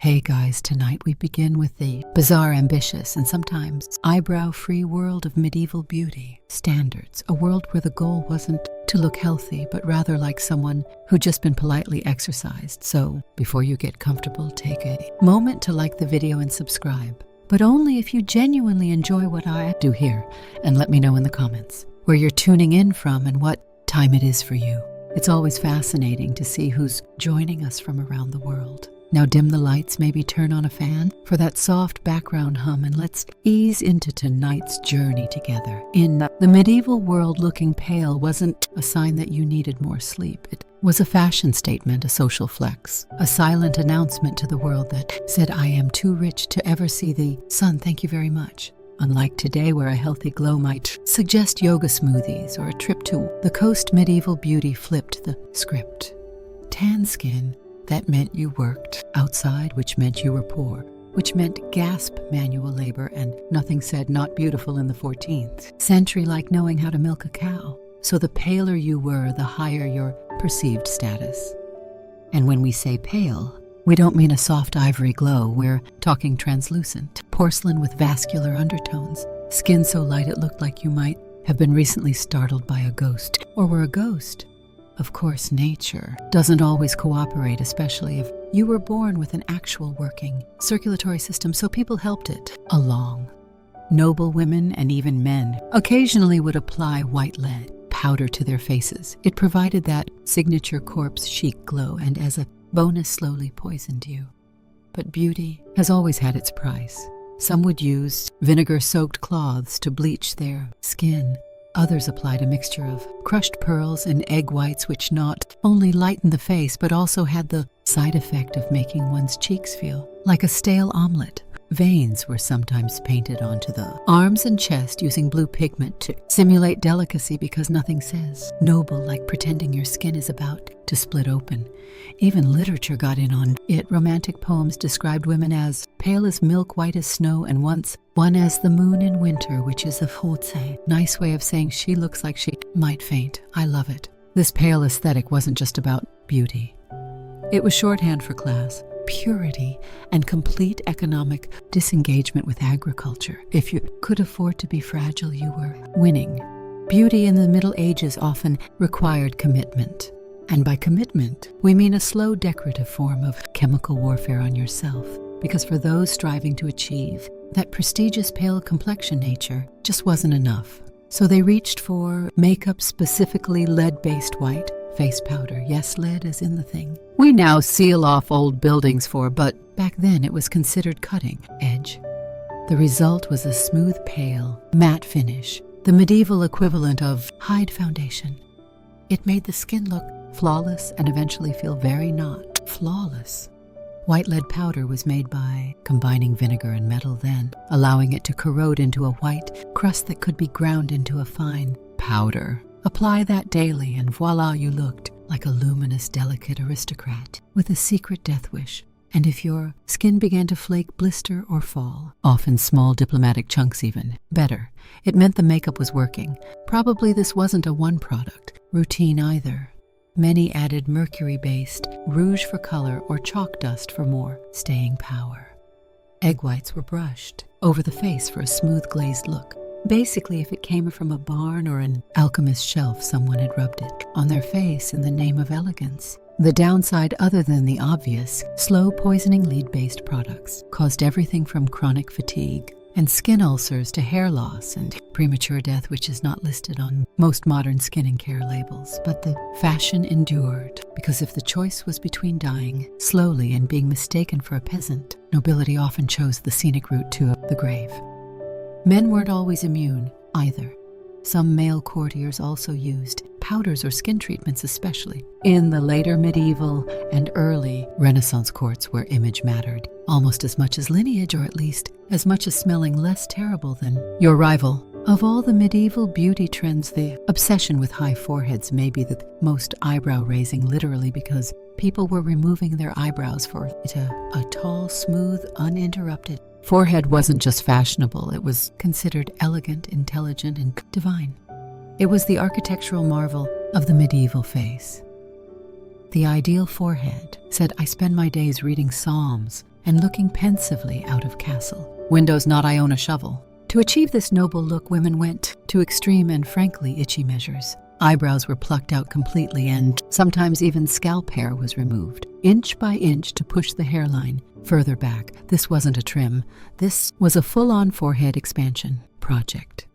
Hey guys, tonight we begin with the bizarre, ambitious, and sometimes eyebrow-free world of medieval beauty standards, a world where the goal wasn't to look healthy, but rather like someone who'd just been politely exercised. So, before you get comfortable, take a moment to like the video and subscribe, but only if you genuinely enjoy what I do here, and let me know in the comments where you're tuning in from and what time it is for you. It's always fascinating to see who's joining us from around the world. Now dim the lights, maybe turn on a fan for that soft background hum, and let's ease into tonight's journey together. In the medieval world, looking pale wasn't a sign that you needed more sleep. It was a fashion statement, a social flex, a silent announcement to the world that said, I am too rich to ever see the sun, thank you very much. Unlike today, where a healthy glow might suggest yoga smoothies or a trip to the coast, medieval beauty flipped the script. Tan skin, that meant you worked outside, which meant you were poor, which meant gasp manual labor, and nothing said not beautiful in the 14th century like knowing how to milk a cow. So the paler you were, the higher your perceived status. And when we say pale, we don't mean a soft ivory glow. We're talking translucent, porcelain with vascular undertones, skin so light it looked like you might have been recently startled by a ghost, or were a ghost. Of course, nature doesn't always cooperate, especially if you were born with an actual working circulatory system, so people helped it along. Noble women and even men occasionally would apply white lead powder to their faces. It provided that signature corpse chic glow, and as a bonus slowly poisoned you. But beauty has always had its price. Some would use vinegar-soaked cloths to bleach their skin. Others applied a mixture of crushed pearls and egg whites, which not only lightened the face, but also had the side effect of making one's cheeks feel like a stale omelet. Veins were sometimes painted onto the arms and chest using blue pigment to simulate delicacy, because nothing says noble like pretending your skin is about to split open. Even literature got in on it. Romantic poems described women as pale as milk, white as snow, and once one as the moon in winter, which is a Hotse. Nice way of saying she looks like she might faint. I love it. This pale aesthetic wasn't just about beauty. It was shorthand for class, purity, and complete economic disengagement with agriculture. If you could afford to be fragile, you were winning. Beauty in the Middle Ages often required commitment. And by commitment, we mean a slow, decorative form of chemical warfare on yourself. Because for those striving to achieve that prestigious pale complexion, nature just wasn't enough. So they reached for makeup, specifically lead-based white face powder. Yes, lead is in the thing we now seal off old buildings for, but back then it was considered cutting edge. The result was a smooth, pale, matte finish, the medieval equivalent of Hyde foundation. It made the skin look flawless and eventually feel very not flawless. White lead powder was made by combining vinegar and metal, then allowing it to corrode into a white crust that could be ground into a fine powder. Apply that daily and voila, you looked like a luminous, delicate aristocrat with a secret death wish. And if your skin began to flake, blister, or fall, often small diplomatic chunks even, better. It meant the makeup was working. Probably this wasn't a one-product routine either. Many added mercury-based rouge for color or chalk dust for more staying power. Egg whites were brushed over the face for a smooth glazed look. Basically, if it came from a barn or an alchemist's shelf, someone had rubbed it on their face in the name of elegance. The downside, other than the obvious, slow poisoning lead-based products caused everything from chronic fatigue and skin ulcers to hair loss and premature death, which is not listed on most modern skin and care labels. But the fashion endured, because if the choice was between dying slowly and being mistaken for a peasant, nobility often chose the scenic route to the grave. Men weren't always immune either. Some male courtiers also used powders or skin treatments, especially in the later medieval and early Renaissance courts, where image mattered almost as much as lineage, or at least as much as smelling less terrible than your rival. Of all the medieval beauty trends, the obsession with high foreheads may be the most eyebrow-raising, literally, because people were removing their eyebrows for a tall, smooth, uninterrupted forehead wasn't just fashionable, it was considered elegant, intelligent, and divine. It was the architectural marvel of the medieval face. The ideal forehead said, I spend my days reading psalms and looking pensively out of castle. Windows not Iona shovel. To achieve this noble look, women went to extreme and frankly itchy measures. Eyebrows were plucked out completely, and sometimes even scalp hair was removed, inch by inch, to push the hairline further back. This wasn't a trim. This was a full-on forehead expansion project.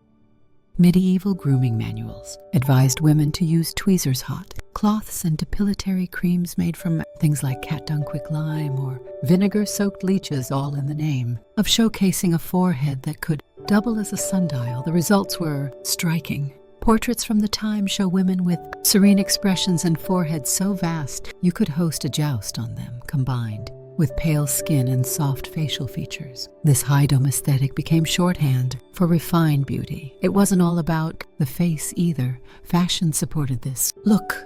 Medieval grooming manuals advised women to use tweezers, hot cloths, and depilatory creams made from things like cat dung quicklime or vinegar-soaked leeches, all in the name of showcasing a forehead that could double as a sundial. The results were striking. Portraits from the time show women with serene expressions and foreheads so vast you could host a joust on them, combined with pale skin and soft facial features. This high dome aesthetic became shorthand for refined beauty. It wasn't all about the face either. Fashion supported this look.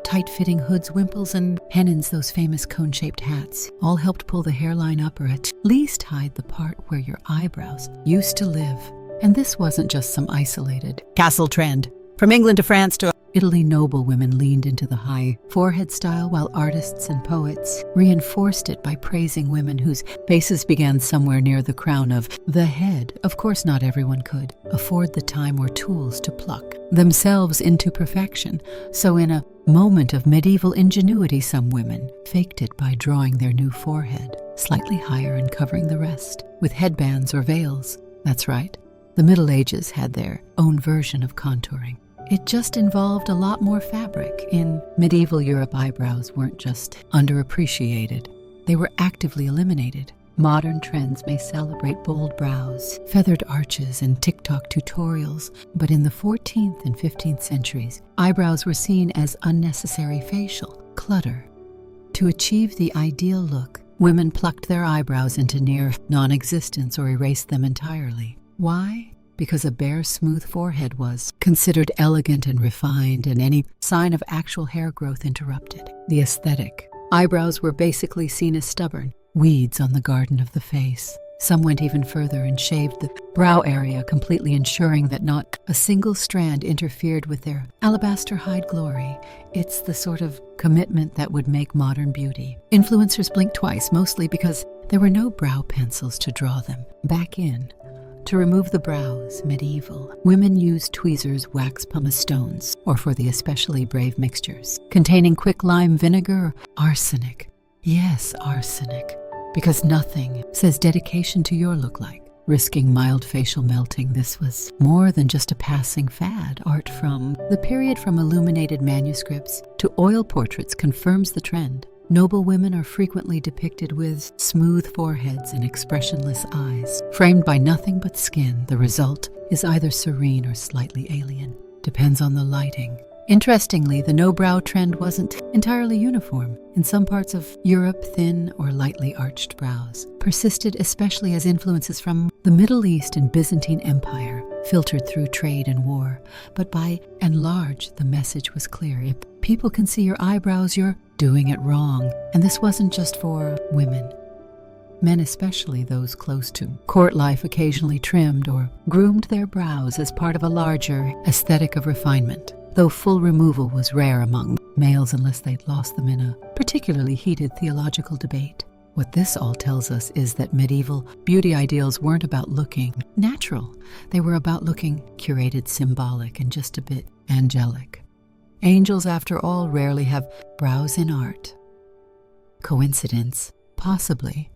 Tight-fitting hoods, wimples, and pennons, those famous cone-shaped hats, all helped pull the hairline up or at least hide the part where your eyebrows used to live. And this wasn't just some isolated castle trend. From England to France to Italy, noble women leaned into the high forehead style, while artists and poets reinforced it by praising women whose faces began somewhere near the crown of the head. Of course, not everyone could afford the time or tools to pluck themselves into perfection. So in a moment of medieval ingenuity, some women faked it by drawing their new forehead slightly higher and covering the rest with headbands or veils. That's right. The Middle Ages had their own version of contouring. It just involved a lot more fabric. In medieval Europe, eyebrows weren't just underappreciated. They were actively eliminated. Modern trends may celebrate bold brows, feathered arches, and TikTok tutorials, but in the 14th and 15th centuries, eyebrows were seen as unnecessary facial clutter. To achieve the ideal look, women plucked their eyebrows into near non-existence or erased them entirely. Why? Because a bare, smooth forehead was considered elegant and refined, and any sign of actual hair growth interrupted the aesthetic. Eyebrows were basically seen as stubborn weeds on the garden of the face. Some went even further and shaved the brow area completely, ensuring that not a single strand interfered with their alabaster-hide glory. It's the sort of commitment that would make modern beauty. Influencers blinked twice, mostly because there were no brow pencils to draw them back in. To remove the brows, medieval women used tweezers, wax pumice stones, or for the especially brave mixtures containing quicklime, vinegar, or arsenic. Yes, arsenic. Because nothing says dedication to your look like risking mild facial melting. This was more than just a passing fad. Art from the period, from illuminated manuscripts to oil portraits, confirms the trend. Noble women are frequently depicted with smooth foreheads and expressionless eyes, framed by nothing but skin. The result is either serene or slightly alien. Depends on the lighting. Interestingly, the no-brow trend wasn't entirely uniform. In some parts of Europe, thin or lightly arched brows persisted, especially as influences from the Middle East and Byzantine Empire filtered through trade and war. But by and large, the message was clear. If people can see your eyebrows, you're doing it wrong. And this wasn't just for women. Men, especially those close to court life, occasionally trimmed or groomed their brows as part of a larger aesthetic of refinement, though full removal was rare among males unless they'd lost them in a particularly heated theological debate. What this all tells us is that medieval beauty ideals weren't about looking natural. They were about looking curated, symbolic, and just a bit angelic. Angels, after all, rarely have brows in art. Coincidence? Possibly.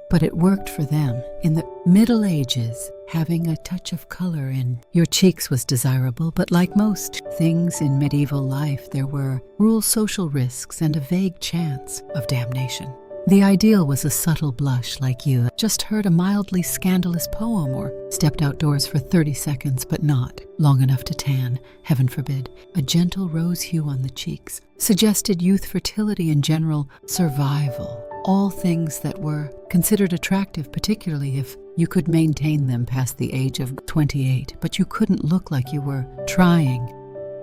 But it worked for them. In the Middle Ages, having a touch of color in your cheeks was desirable, but like most things in medieval life, there were real social risks and a vague chance of damnation. The ideal was a subtle blush, like you just heard a mildly scandalous poem or stepped outdoors for 30 seconds, but not long enough to tan, heaven forbid. A gentle rose hue on the cheeks suggested youth, fertility, and general survival. All things that were considered attractive, particularly if you could maintain them past the age of 28, but you couldn't look like you were trying.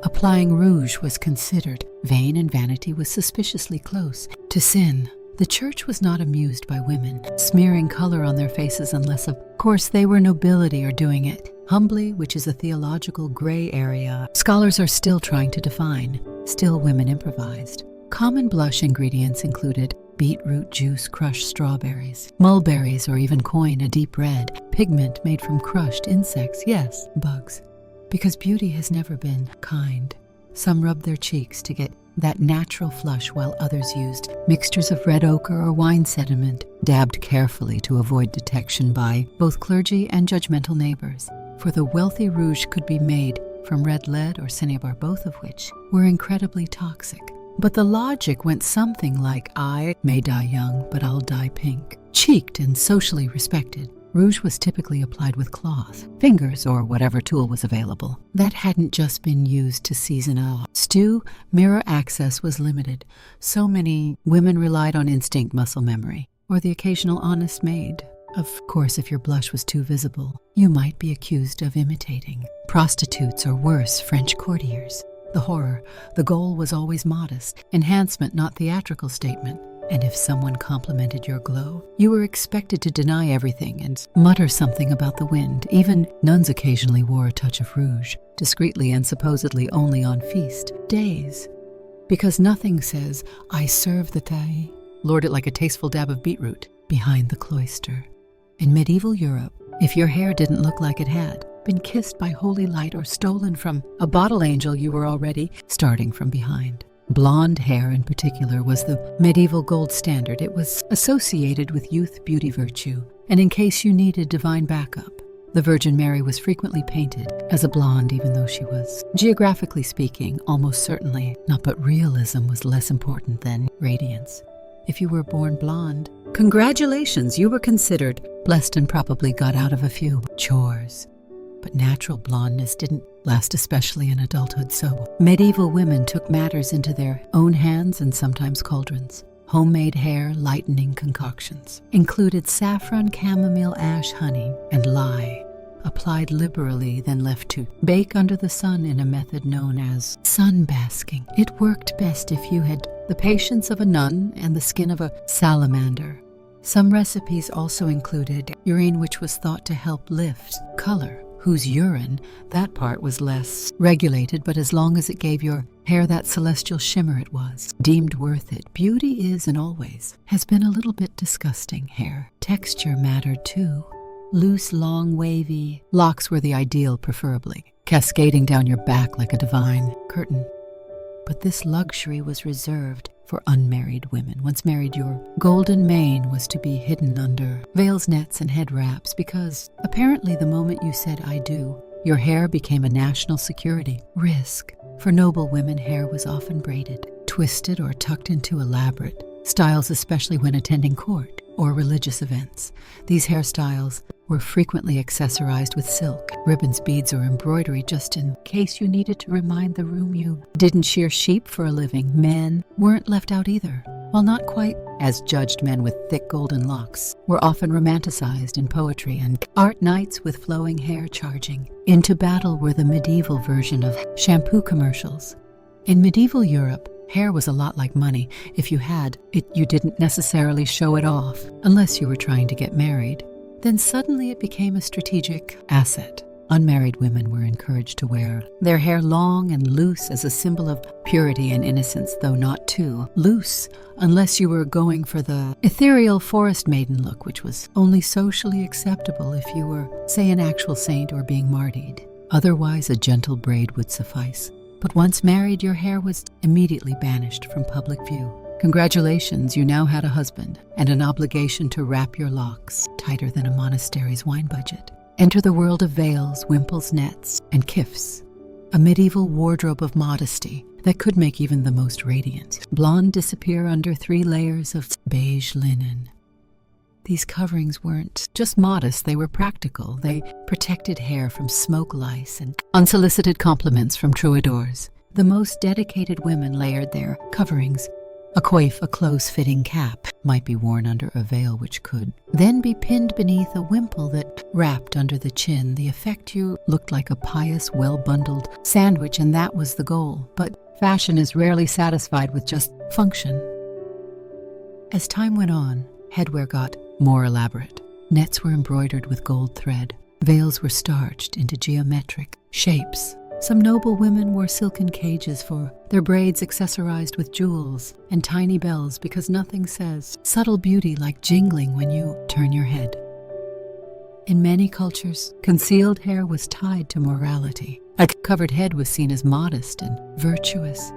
Applying rouge was considered vain, and vanity was suspiciously close to sin. The church was not amused by women smearing color on their faces unless, of course, they were nobility or doing it humbly, which is a theological gray area scholars are still trying to define. Still, women improvised. Common blush ingredients included beetroot juice, crushed strawberries, mulberries, or even coin, a deep red, pigment made from crushed insects, yes, bugs. Because beauty has never been kind. Some rubbed their cheeks to get that natural flush, while others used mixtures of red ochre or wine sediment, dabbed carefully to avoid detection by both clergy and judgmental neighbors. For the wealthy rouge could be made from red lead or cinnabar, both of which were incredibly toxic. But the logic went something like, I may die young, but I'll die pink. Cheeked and socially respected, rouge was typically applied with cloth, fingers, or whatever tool was available. That hadn't just been used to season a stew. Mirror access was limited. So many women relied on instinct, muscle memory, or the occasional honest maid. Of course, if your blush was too visible, you might be accused of imitating prostitutes or worse, French courtiers. The horror, the goal was always modest, enhancement, not theatrical statement. And if someone complimented your glow, you were expected to deny everything and mutter something about the wind. Even nuns occasionally wore a touch of rouge, discreetly and supposedly only on feast days. Because nothing says, I serve the day, lord it like a tasteful dab of beetroot, behind the cloister. In medieval Europe, if your hair didn't look like it had been kissed by holy light or stolen from a bottle angel, you were already starting from behind. Blonde hair in particular was the medieval gold standard. It was associated with youth, beauty, virtue, and in case you needed divine backup, the Virgin Mary was frequently painted as a blonde, even though she was, geographically speaking, almost certainly not. But realism was less important than radiance. If you were born blonde, congratulations, you were considered blessed and probably got out of a few chores. But natural blondness didn't last, especially in adulthood, so medieval women took matters into their own hands and sometimes cauldrons. Homemade hair lightening concoctions included saffron, chamomile, ash, honey, and lye, applied liberally, then left to bake under the sun in a method known as sun basking. It worked best if you had the patience of a nun and the skin of a salamander. Some recipes also included urine, which was thought to help lift color. Whose urine, that part was less regulated, but as long as it gave your hair that celestial shimmer, it was deemed worth it. Beauty is, and always has been, a little bit disgusting. Hair texture mattered too. Loose, long, wavy locks were the ideal, preferably cascading down your back like a divine curtain. But this luxury was reserved for unmarried women. Once married, your golden mane was to be hidden under veils, nets, and head wraps, because apparently the moment you said I do, your hair became a national security risk. For noble women, hair was often braided, twisted, or tucked into elaborate styles, especially when attending court or religious events. These hairstyles were frequently accessorized with silk, ribbons, beads, or embroidery, just in case you needed to remind the room you didn't shear sheep for a living. Men weren't left out either. While not quite as judged, men with thick golden locks were often romanticized in poetry, and art nights with flowing hair charging into battle were the medieval version of shampoo commercials. In medieval Europe, hair was a lot like money. If you had it, you didn't necessarily show it off unless you were trying to get married. Then suddenly it became a strategic asset. Unmarried women were encouraged to wear their hair long and loose as a symbol of purity and innocence, though not too loose, unless you were going for the ethereal forest maiden look, which was only socially acceptable if you were, say, an actual saint or being martyred. Otherwise, a gentle braid would suffice. But once married, your hair was immediately banished from public view. Congratulations, you now had a husband and an obligation to wrap your locks tighter than a monastery's wine budget. Enter the world of veils, wimples, nets, and kifs, a medieval wardrobe of modesty that could make even the most radiant blonde disappear under 3 layers of beige linen. These coverings weren't just modest, they were practical. They protected hair from smoke, lice, and unsolicited compliments from troubadours. The most dedicated women layered their coverings. A coif, a close-fitting cap, might be worn under a veil, which could then be pinned beneath a wimple that wrapped under the chin. The effect, you looked like a pious, well-bundled sandwich, and that was the goal. But fashion is rarely satisfied with just function. As time went on, headwear got more elaborate. Nets were embroidered with gold thread. Veils were starched into geometric shapes. Some noble women wore silken cages for their braids accessorized with jewels and tiny bells because nothing says subtle beauty like jingling when you turn your head. In many cultures, concealed hair was tied to morality. A covered head was seen as modest and virtuous.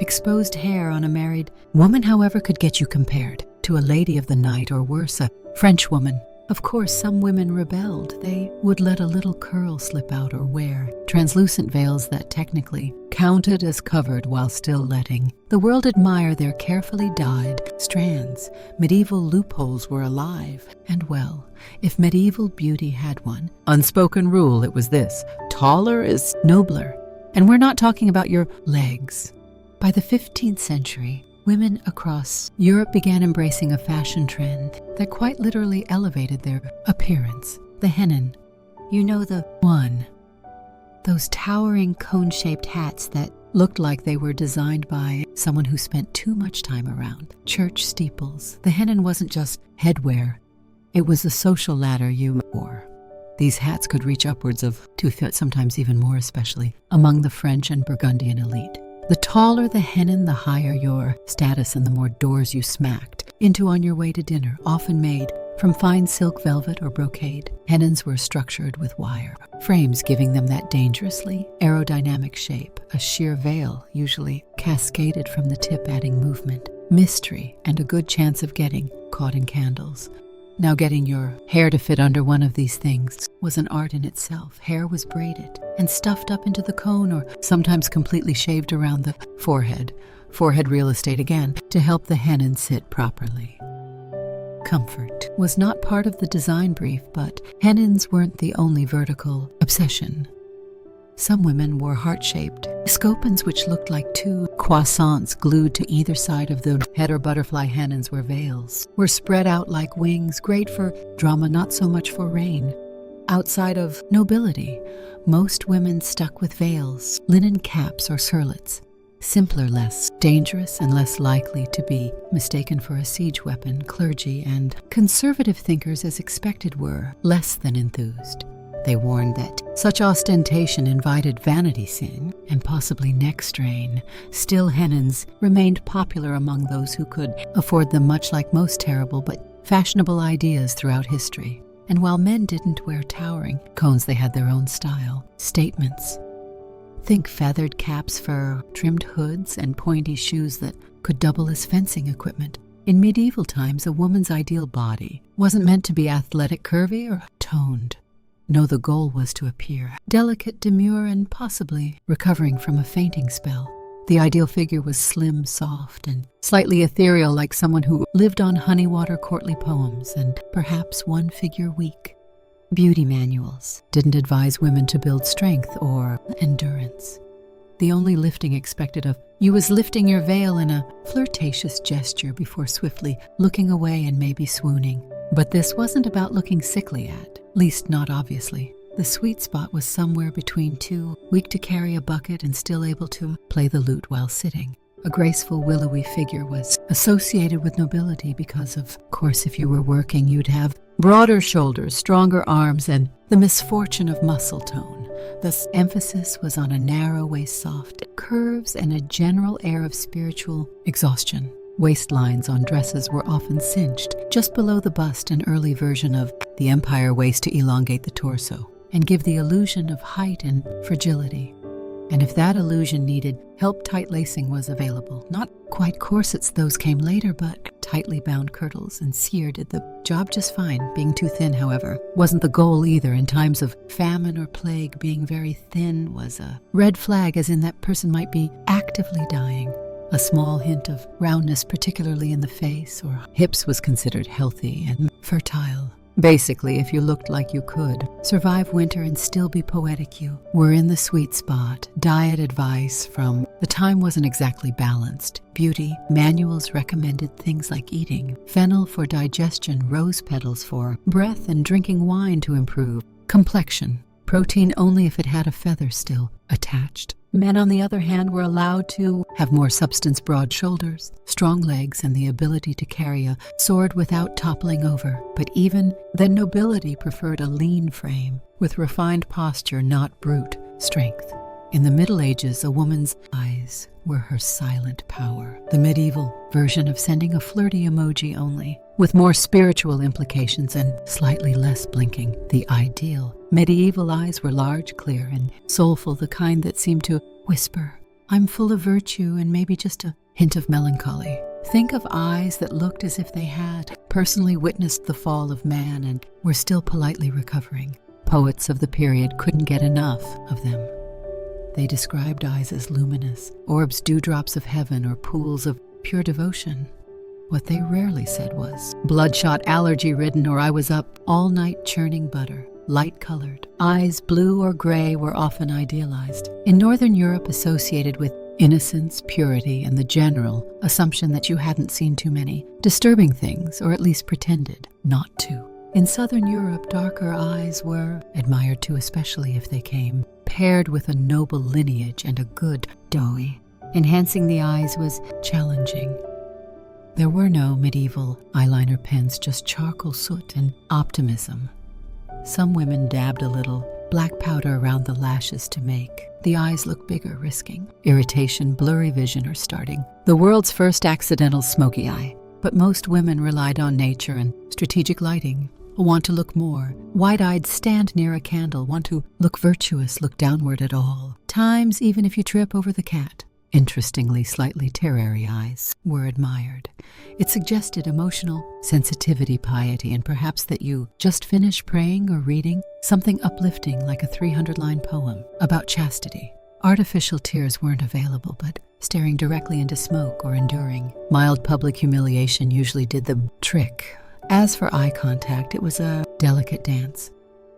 Exposed hair on a married woman, however, could get you compared to a lady of the night, or worse, a French woman. Of course, some women rebelled. They would let a little curl slip out or wear translucent veils that technically counted as covered while still letting the world admire their carefully dyed strands. Medieval loopholes were alive and well. If medieval beauty had one unspoken rule, it was this: taller is nobler. And we're not talking about your legs. By the 15th century, women across Europe began embracing a fashion trend that quite literally elevated their appearance. The hennin. You know, the one. Those towering cone-shaped hats that looked like they were designed by someone who spent too much time around church steeples. The hennin wasn't just headwear. It was a social ladder you wore. These hats could reach upwards of 2 feet, sometimes even more, especially among the French and Burgundian elite. The taller the hennin, the higher your status and the more doors you smacked into on your way to dinner, often made from fine silk, velvet, or brocade. Hennins were structured with wire frames, giving them that dangerously aerodynamic shape. A sheer veil, usually cascaded from the tip, adding movement, mystery, and a good chance of getting caught in candles. Now, getting your hair to fit under one of these things was an art in itself. Hair was braided and stuffed up into the cone, or sometimes completely shaved around the forehead real estate again, to help the hennin sit properly. Comfort was not part of the design brief, but hennins weren't the only vertical obsession. Some women wore heart-shaped scopins, which looked like 2 croissants glued to either side of the head, or butterfly hennins, where veils were spread out like wings, great for drama, not so much for rain. Outside of nobility, most women stuck with veils, linen caps, or surlets. Simpler, less dangerous, and less likely to be mistaken for a siege weapon. Clergy and conservative thinkers, as expected, were less than enthused. They warned that such ostentation invited vanity sin and possibly neck strain. Still, hennins remained popular among those who could afford them, much like most terrible but fashionable ideas throughout history. And while men didn't wear towering cones, they had their own style, statements. Think feathered caps, fur-trimmed hoods, and pointy shoes that could double as fencing equipment. In medieval times, a woman's ideal body wasn't meant to be athletic, curvy, or toned. No, the goal was to appear delicate, demure, and possibly recovering from a fainting spell. The ideal figure was slim, soft, and slightly ethereal, like someone who lived on honey water courtly poems, and perhaps one figure weak. Beauty manuals didn't advise women to build strength or endurance. The only lifting expected of you was lifting your veil in a flirtatious gesture before swiftly looking away and maybe swooning. But this wasn't about looking sickly, at least not obviously. The sweet spot was somewhere between 2, weak to carry a bucket and still able to play the lute while sitting. A graceful, willowy figure was associated with nobility because, of course, if you were working, you'd have broader shoulders, stronger arms, and the misfortune of muscle tone. Thus, emphasis was on a narrow waist, soft curves, and a general air of spiritual exhaustion. Waistlines on dresses were often cinched just below the bust, an early version of the empire waist to elongate the torso and give the illusion of height and fragility. And if that illusion needed help, tight lacing was available. Not quite corsets, those came later, but tightly bound kirtles and cere did the job just fine. Being too thin, however, wasn't the goal either. In times of famine or plague, being very thin was a red flag, as in that person might be actively dying. A small hint of roundness, particularly in the face or hips, was considered healthy and fertile. Basically, if you looked like you could survive winter and still be poetic, you were in the sweet spot. Diet advice from the time wasn't exactly balanced. Beauty manuals recommended things like eating fennel for digestion, rose petals for breath, and drinking wine to improve complexion. Protein only if it had a feather still attached. Men, on the other hand, were allowed to have more substance, broad shoulders, strong legs, and the ability to carry a sword without toppling over. But even then, nobility preferred a lean frame with refined posture, not brute strength. In the Middle Ages, a woman's eyes were her silent power. The medieval version of sending a flirty emoji only, with more spiritual implications and slightly less blinking. The ideal medieval eyes were large, clear, and soulful, the kind that seemed to whisper, "I'm full of virtue and maybe just a hint of melancholy." Think of eyes that looked as if they had personally witnessed the fall of man and were still politely recovering. Poets of the period couldn't get enough of them. They described eyes as luminous, orbs, dewdrops of heaven, or pools of pure devotion. What they rarely said was, bloodshot, allergy-ridden, or I was up all night churning butter. Light-colored eyes, blue or gray, were often idealized. In Northern Europe, associated with innocence, purity, and the general assumption that you hadn't seen too many disturbing things, or at least pretended not to. In Southern Europe, darker eyes were admired too, especially if they came paired with a noble lineage and a good doughy. Enhancing the eyes was challenging. There were no medieval eyeliner pens, just charcoal soot and optimism. Some women dabbed a little black powder around the lashes to make the eyes look bigger, risking irritation, blurry vision, or starting the world's first accidental smoky eye. But most women relied on nature and strategic lighting. Want to look more wide-eyed, stand near a candle. Want to look virtuous, look downward at all times, even if you trip over the cat. Interestingly, slightly terrary eyes were admired. It suggested emotional sensitivity, piety, and perhaps that you just finished praying or reading something uplifting like a 300-line poem about chastity. Artificial tears weren't available, but staring directly into smoke or enduring mild public humiliation usually did the trick. As for eye contact, it was a delicate dance.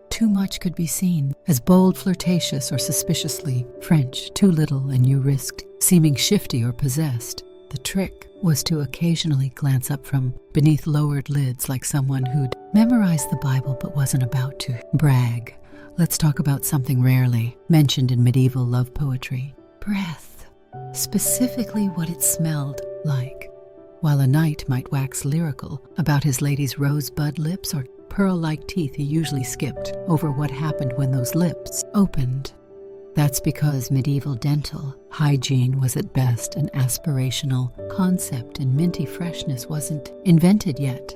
Too much could be seen as bold, flirtatious, or suspiciously French. Too little, and you risked seeming shifty or possessed. The trick was to occasionally glance up from beneath lowered lids like someone who'd memorized the Bible but wasn't about to brag. Let's talk about something rarely mentioned in medieval love poetry: breath. Specifically what it smelled like. While a knight might wax lyrical about his lady's rosebud lips or pearl-like teeth, he usually skipped over what happened when those lips opened. That's because medieval dental hygiene was at best an aspirational concept, and minty freshness wasn't invented yet,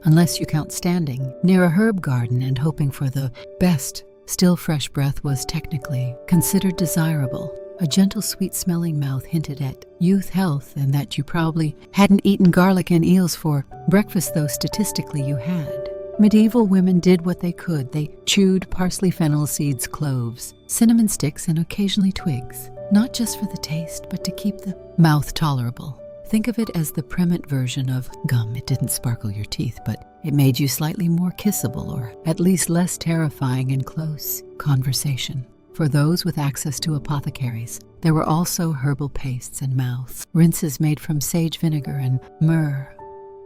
unless you count standing near a herb garden and hoping for the best. Still fresh breath was technically considered desirable. A gentle, sweet-smelling mouth hinted at youth, health, and that you probably hadn't eaten garlic and eels for breakfast, though statistically you had. Medieval women did what they could. They chewed parsley, fennel seeds, cloves, cinnamon sticks, and occasionally twigs, not just for the taste, but to keep the mouth tolerable. Think of it as the Prement version of gum. It didn't sparkle your teeth, but it made you slightly more kissable, or at least less terrifying in close conversation. For those with access to apothecaries, there were also herbal pastes and mouth rinses made from sage vinegar and myrrh.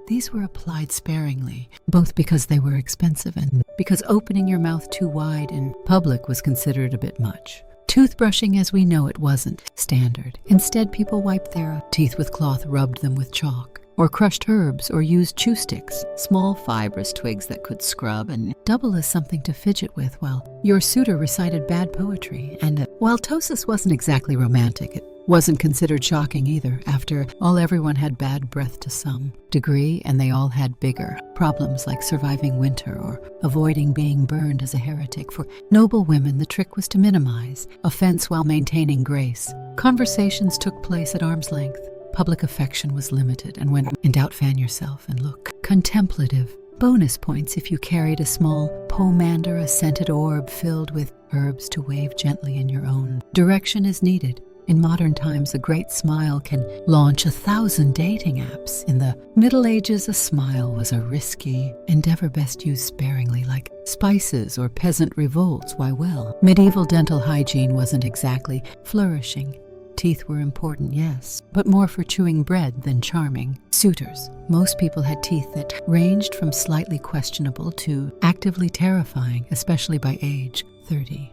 These were applied sparingly, both because they were expensive and because opening your mouth too wide in public was considered a bit much. Toothbrushing as we know it wasn't standard. Instead, people wiped their teeth with cloth, rubbed them with chalk, or crushed herbs, or used chew sticks, small fibrous twigs that could scrub and double as something to fidget with while your suitor recited bad poetry. And while ptosis wasn't exactly romantic, it wasn't considered shocking either. After all, everyone had bad breath to some degree, and they all had bigger problems like surviving winter or avoiding being burned as a heretic. For noble women, the trick was to minimize offense while maintaining grace. Conversations took place at arm's length. Public affection was limited, and when in doubt, fan yourself and look contemplative. Bonus points if you carried a small pomander, a scented orb filled with herbs to wave gently in your own direction as needed. In modern times, a great smile can launch 1,000 dating apps. In the Middle Ages, a smile was a risky endeavor best used sparingly, like spices or peasant revolts. Why, well, medieval dental hygiene wasn't exactly flourishing. Teeth were important, yes, but more for chewing bread than charming suitors. Most people had teeth that ranged from slightly questionable to actively terrifying, especially by age 30.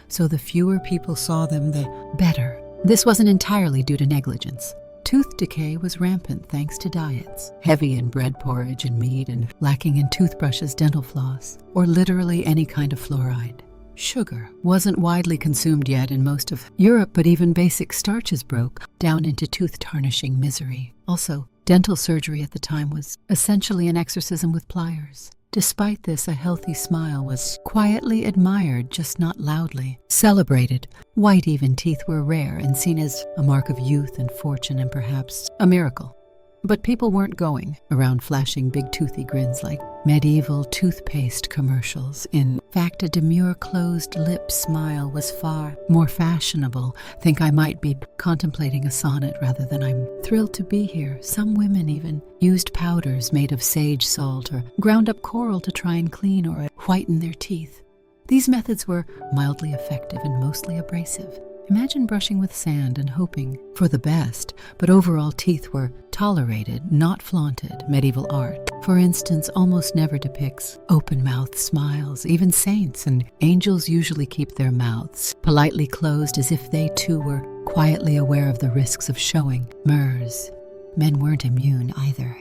So the fewer people saw them, the better. This wasn't entirely due to negligence. Tooth decay was rampant thanks to diets heavy in bread porridge and meat and lacking in toothbrushes, dental floss, or literally any kind of fluoride. Sugar wasn't widely consumed yet in most of Europe, but even basic starches broke down into tooth-tarnishing misery. Also, dental surgery at the time was essentially an exorcism with pliers. Despite this, a healthy smile was quietly admired, just not loudly. Celebrated, white even teeth were rare and seen as a mark of youth and fortune and perhaps a miracle. But people weren't going around flashing big toothy grins like medieval toothpaste commercials. In fact, a demure closed lip smile was far more fashionable. Think I might be contemplating a sonnet rather than I'm thrilled to be here. Some women even used powders made of sage salt or ground up coral to try and clean or whiten their teeth. These methods were mildly effective and mostly abrasive. Imagine brushing with sand and hoping for the best, but overall teeth were tolerated, not flaunted. Medieval art, for instance, almost never depicts open-mouthed smiles. Even saints and angels usually keep their mouths politely closed as if they too were quietly aware of the risks of showing murs. Men weren't immune either.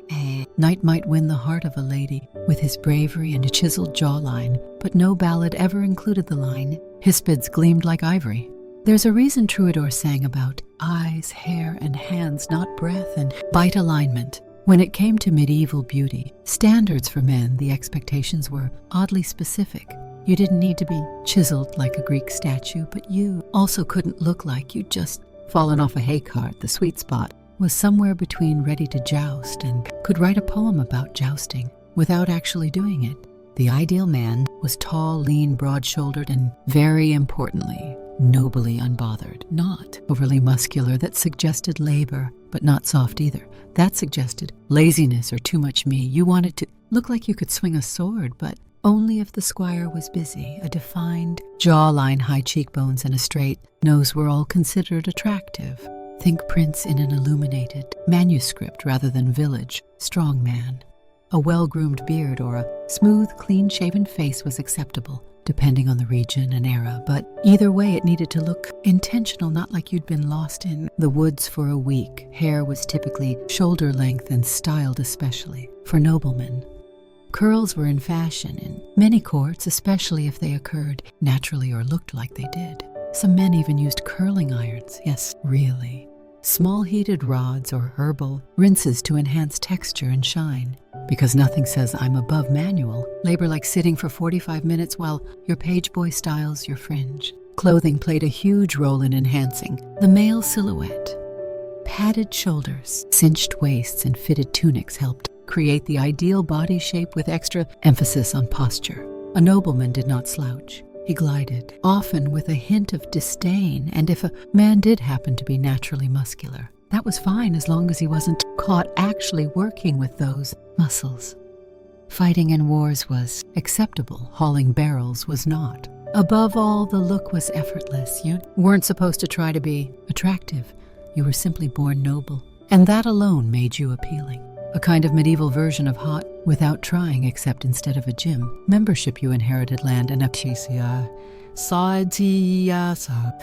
Knight might win the heart of a lady with his bravery and a chiseled jawline, but no ballad ever included the line, "Hispids gleamed like ivory." There's a reason troubadours sang about eyes, hair, and hands, not breath and bite alignment. When it came to medieval beauty standards for men, the expectations were oddly specific. You didn't need to be chiseled like a Greek statue, but you also couldn't look like you'd just fallen off a hay cart. The sweet spot was somewhere between ready to joust and could write a poem about jousting without actually doing it. The ideal man was tall, lean, broad-shouldered, and very importantly, nobly unbothered, not overly muscular. That suggested labor, but not soft either. That suggested laziness or too much me. You wanted to look like you could swing a sword, but only if the squire was busy. A defined jawline, high cheekbones, and a straight nose were all considered attractive. Think prince in an illuminated manuscript rather than village strong man. A well-groomed beard or a smooth, clean-shaven face was acceptable, depending on the region and era, but either way it needed to look intentional, not like you'd been lost in the woods for a week. Hair was typically shoulder length and styled especially for noblemen. Curls were in fashion in many courts, especially if they occurred naturally or looked like they did. Some men even used curling irons, yes, really. Small heated rods or herbal rinses to enhance texture and shine. Because nothing says I'm above manual labor like sitting for 45 minutes while your page boy styles your fringe. Clothing played a huge role in enhancing the male silhouette. Padded shoulders, cinched waists, and fitted tunics helped create the ideal body shape with extra emphasis on posture. A nobleman did not slouch. He glided, often with a hint of disdain, and if a man did happen to be naturally muscular, that was fine as long as he wasn't caught actually working with those muscles. Fighting in wars was acceptable, hauling barrels was not. Above all, the look was effortless. You weren't supposed to try to be attractive. You were simply born noble, and that alone made you appealing. A kind of medieval version of hot without trying, except instead of a gym membership you inherited land and a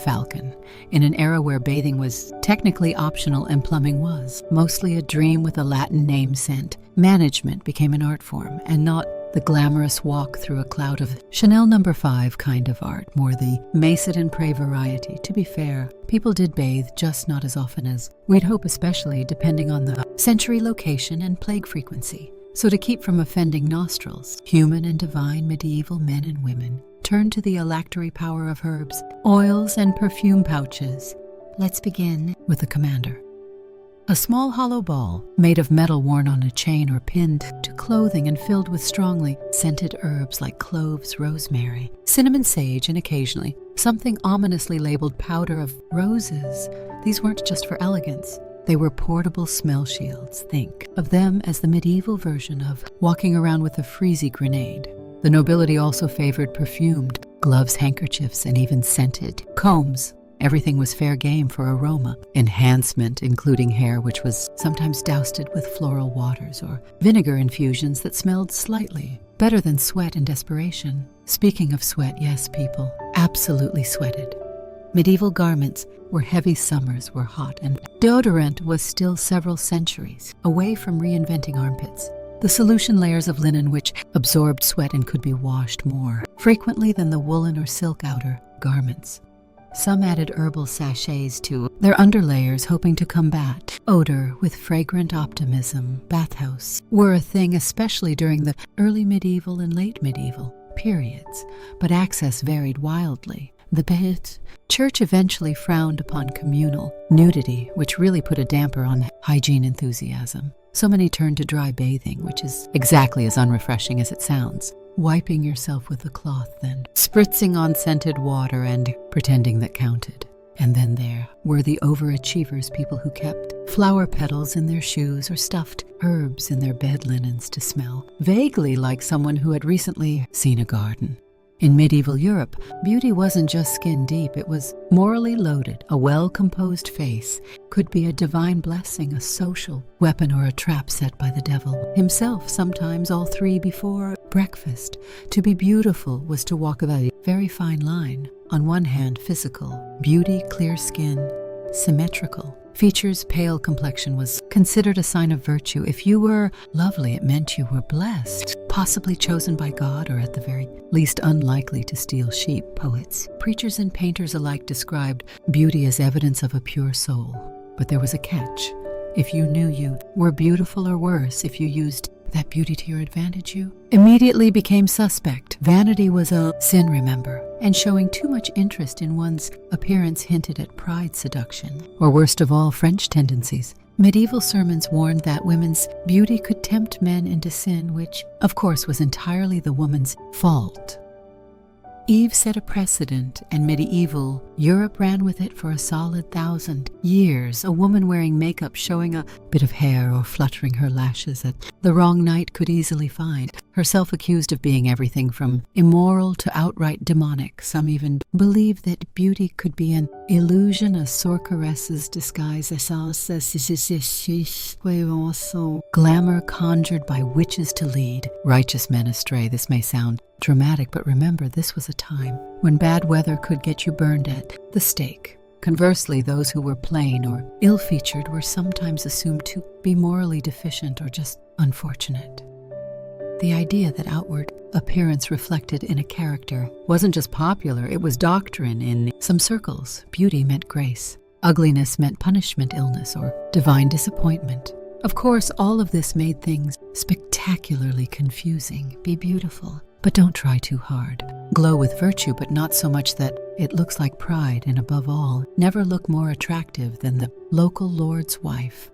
falcon in an era where bathing was technically optional and plumbing was mostly a dream with a Latin name sent. Management became an art form and not the glamorous walk through a cloud of Chanel No. 5 kind of art, more the mace it and pray variety. To be fair, people did bathe, just not as often as we'd hope, especially depending on the century, location, and plague frequency. So to keep from offending nostrils, human and divine medieval men and women turned to the electory power of herbs, oils, and perfume pouches. Let's begin with the commander. A small hollow ball, made of metal worn on a chain or pinned to clothing and filled with strongly scented herbs like cloves, rosemary, cinnamon, sage, and occasionally something ominously labeled powder of roses. These weren't just for elegance. They were portable smell shields. Think of them as the medieval version of walking around with a freezy grenade. The nobility also favored perfumed gloves, handkerchiefs, and even scented combs. Everything was fair game for aroma enhancement, including hair, which was sometimes doused with floral waters or vinegar infusions that smelled slightly better than sweat and desperation. Speaking of sweat, yes, people absolutely sweated. Medieval garments were heavy, summers were hot, and deodorant was still several centuries away from reinventing armpits. The solution layers of linen which absorbed sweat and could be washed more frequently than the woolen or silk outer garments. Some added herbal sachets to their underlayers, hoping to combat odor with fragrant optimism. Bathhouse were a thing especially during the early medieval and late medieval periods, but access varied wildly. The church eventually frowned upon communal nudity, which really put a damper on hygiene enthusiasm. So many turned to dry bathing, which is exactly as unrefreshing as it sounds. Wiping yourself with a cloth, then spritzing on scented water and pretending that counted. And then there were the overachievers, people who kept flower petals in their shoes or stuffed herbs in their bed linens to smell vaguely like someone who had recently seen a garden. In medieval Europe, beauty wasn't just skin deep, it was morally loaded. A well-composed face could be a divine blessing, a social weapon, or a trap set by the devil himself, sometimes all three before breakfast. To be beautiful was to walk a very fine line. On one hand, physical, beauty, clear skin, symmetrical features, pale complexion was considered a sign of virtue. If you were lovely, it meant you were blessed, possibly chosen by God, or at the very least unlikely to steal sheep. Poets, preachers, and painters alike described beauty as evidence of a pure soul. But there was a catch. If you knew you were beautiful, or worse, if you used that beauty to your advantage, you immediately became suspect. Vanity was a sin, remember, and showing too much interest in one's appearance hinted at pride seduction, or worst of all, French tendencies. Medieval sermons warned that women's beauty could tempt men into sin, which, of course, was entirely the woman's fault. Eve set a precedent, and medieval Europe ran with it for a solid 1,000 years. A woman wearing makeup, showing a bit of hair, or fluttering her lashes at the wrong night could easily find herself accused of being everything from immoral to outright demonic. Some even believed that beauty could be an illusion, a sorceress's disguise, glamour conjured by witches to lead righteous men astray. This may sound dramatic, but remember, this was a time when bad weather could get you burned at the stake. Conversely, those who were plain or ill-featured were sometimes assumed to be morally deficient or just unfortunate. The idea that outward appearance reflected in a character wasn't just popular, it was doctrine in some circles. Beauty meant grace. Ugliness meant punishment, illness, or divine disappointment. Of course, all of this made things spectacularly confusing. Be beautiful, but don't try too hard. Glow with virtue, but not so much that it looks like pride. And above all, never look more attractive than the local lord's wife.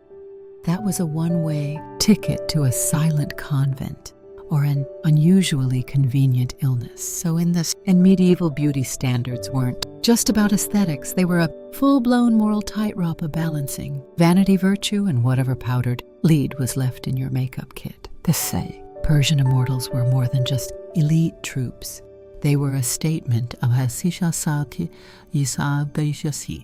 That was a one-way ticket to a silent convent or an unusually convenient illness. So in medieval beauty standards weren't just about aesthetics. They were a full-blown moral tightrope of balancing vanity, virtue, and whatever powdered lead was left in your makeup kit. Persian immortals were more than just elite troops. They were a statement of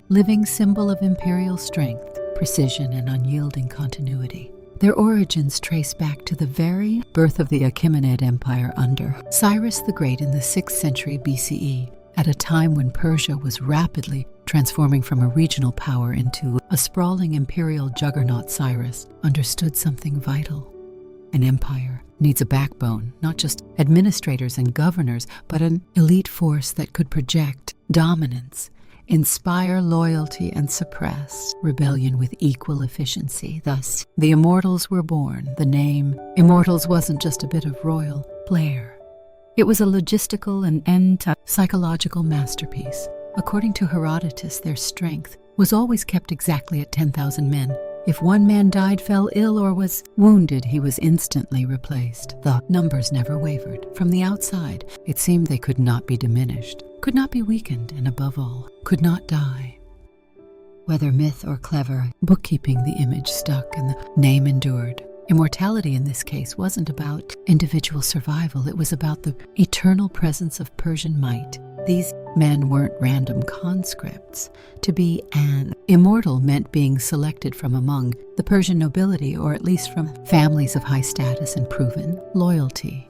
living symbol of imperial strength, precision, and unyielding continuity. Their origins trace back to the very birth of the Achaemenid Empire under Cyrus the Great in the 6th century BCE, at a time when Persia was rapidly transforming from a regional power into a sprawling imperial juggernaut. Cyrus understood something vital. An empire needs a backbone, not just administrators and governors, but an elite force that could project dominance, inspire loyalty, and suppress rebellion with equal efficiency. Thus, the Immortals were born. The name Immortals wasn't just a bit of royal flair. It was a logistical and psychological masterpiece. According to Herodotus, their strength was always kept exactly at 10,000 men. If one man died, fell ill, or was wounded, he was instantly replaced. The numbers never wavered. From the outside, it seemed they could not be diminished, could not be weakened, and above all, could not die. Whether myth or clever bookkeeping, the image stuck and the name endured. Immortality in this case wasn't about individual survival, it was about the eternal presence of Persian might. These men weren't random conscripts. To be an immortal meant being selected from among the Persian nobility, or at least from families of high status and proven loyalty.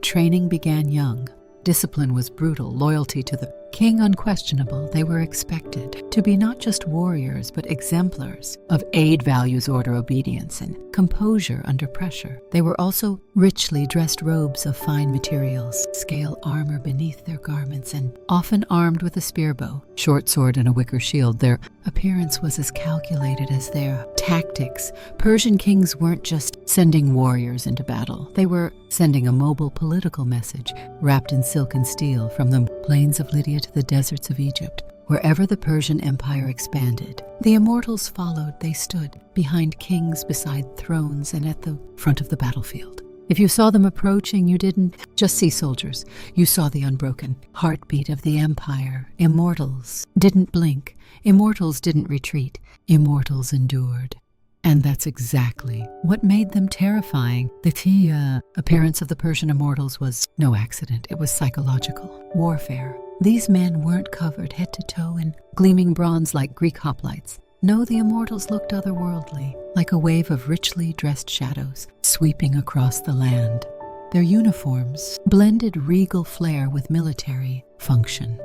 Training began young. Discipline was brutal. Loyalty to the King unquestionable, they were expected to be not just warriors but exemplars of aid, values, order, obedience, and composure under pressure. They were also richly dressed robes of fine materials, scale armor beneath their garments, and often armed with a spear bow, short sword, and a wicker shield. Their appearance was as calculated as their tactics. Persian kings weren't just sending warriors into battle. They were sending a mobile political message wrapped in silk and steel from the plains of Lydia to the deserts of Egypt. Wherever the Persian Empire expanded, the immortals followed. They stood behind kings, beside thrones, and at the front of the battlefield. If you saw them approaching, you didn't just see soldiers. You saw the unbroken heartbeat of the empire. Immortals didn't blink. Immortals didn't retreat. Immortals endured. And that's exactly what made them terrifying. The appearance of the Persian immortals was no accident. It was psychological warfare. These men weren't covered head to toe in gleaming bronze like Greek hoplites. No, the immortals looked otherworldly, like a wave of richly dressed shadows sweeping across the land. Their uniforms blended regal flair with military function.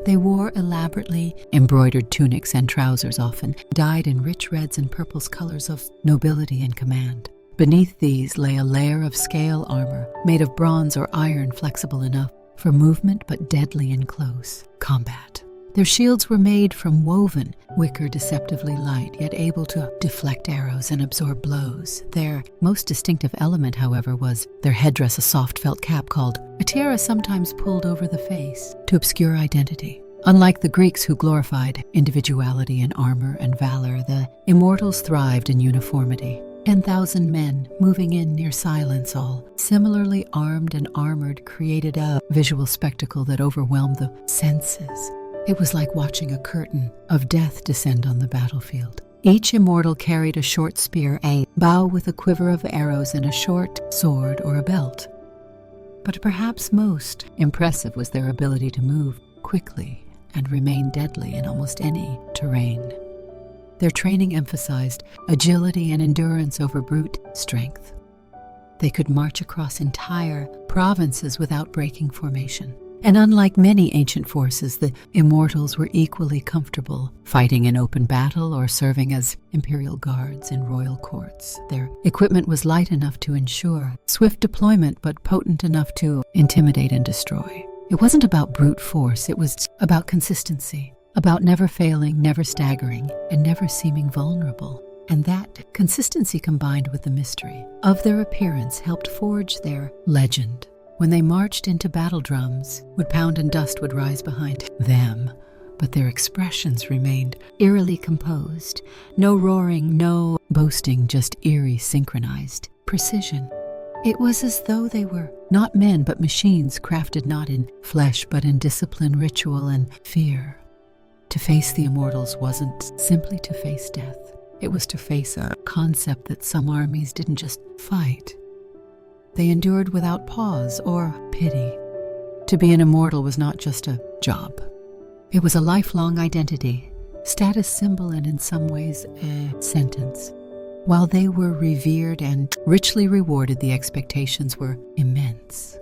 They wore elaborately embroidered tunics and trousers, often dyed in rich reds and purples, colors of nobility and command. Beneath these lay a layer of scale armor made of bronze or iron, flexible enough for movement but deadly in close combat. Their shields were made from woven wicker, deceptively light, yet able to deflect arrows and absorb blows. Their most distinctive element, however, was their headdress, a soft felt cap called a tiara, sometimes pulled over the face to obscure identity. Unlike the Greeks, who glorified individuality in armor and valor, the immortals thrived in uniformity. 10,000 men moving in near silence, all similarly armed and armored, created a visual spectacle that overwhelmed the senses. It was like watching a curtain of death descend on the battlefield. Each immortal carried a short spear, a bow with a quiver of arrows, and a short sword or a belt. But perhaps most impressive was their ability to move quickly and remain deadly in almost any terrain. Their training emphasized agility and endurance over brute strength. They could march across entire provinces without breaking formation. And unlike many ancient forces, the immortals were equally comfortable fighting in open battle or serving as imperial guards in royal courts. Their equipment was light enough to ensure swift deployment, but potent enough to intimidate and destroy. It wasn't about brute force, it was about consistency, about never failing, never staggering, and never seeming vulnerable. And that consistency, combined with the mystery of their appearance, helped forge their legend. When they marched into battle, drums would pound and dust would rise behind them, but their expressions remained eerily composed. No roaring, no boasting, just eerie, synchronized precision. It was as though they were not men but machines, crafted not in flesh but in discipline, ritual, and fear. To face the immortals wasn't simply to face death. It was to face a concept that some armies didn't just fight. They endured without pause or pity. To be an immortal was not just a job. It was a lifelong identity, status symbol, and in some ways a sentence. While they were revered and richly rewarded, the expectations were immense.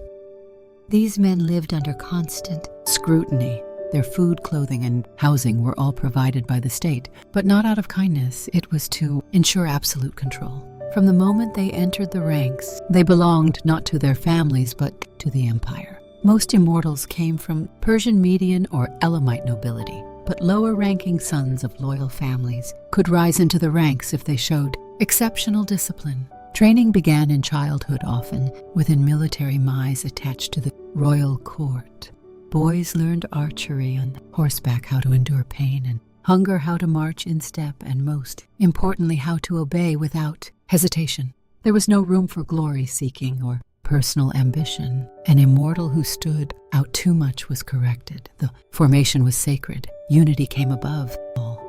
These men lived under constant scrutiny. Their food, clothing, and housing were all provided by the state, but not out of kindness. It was to ensure absolute control. From the moment they entered the ranks, they belonged not to their families, but to the empire. Most immortals came from Persian Median or Elamite nobility, but lower-ranking sons of loyal families could rise into the ranks if they showed exceptional discipline. Training began in childhood, often within military mize attached to the royal court. Boys learned archery on horseback, how to endure pain and hunger, how to march in step, and most importantly, how to obey without hesitation. There was no room for glory-seeking or personal ambition. An immortal who stood out too much was corrected. The formation was sacred. Unity came above all.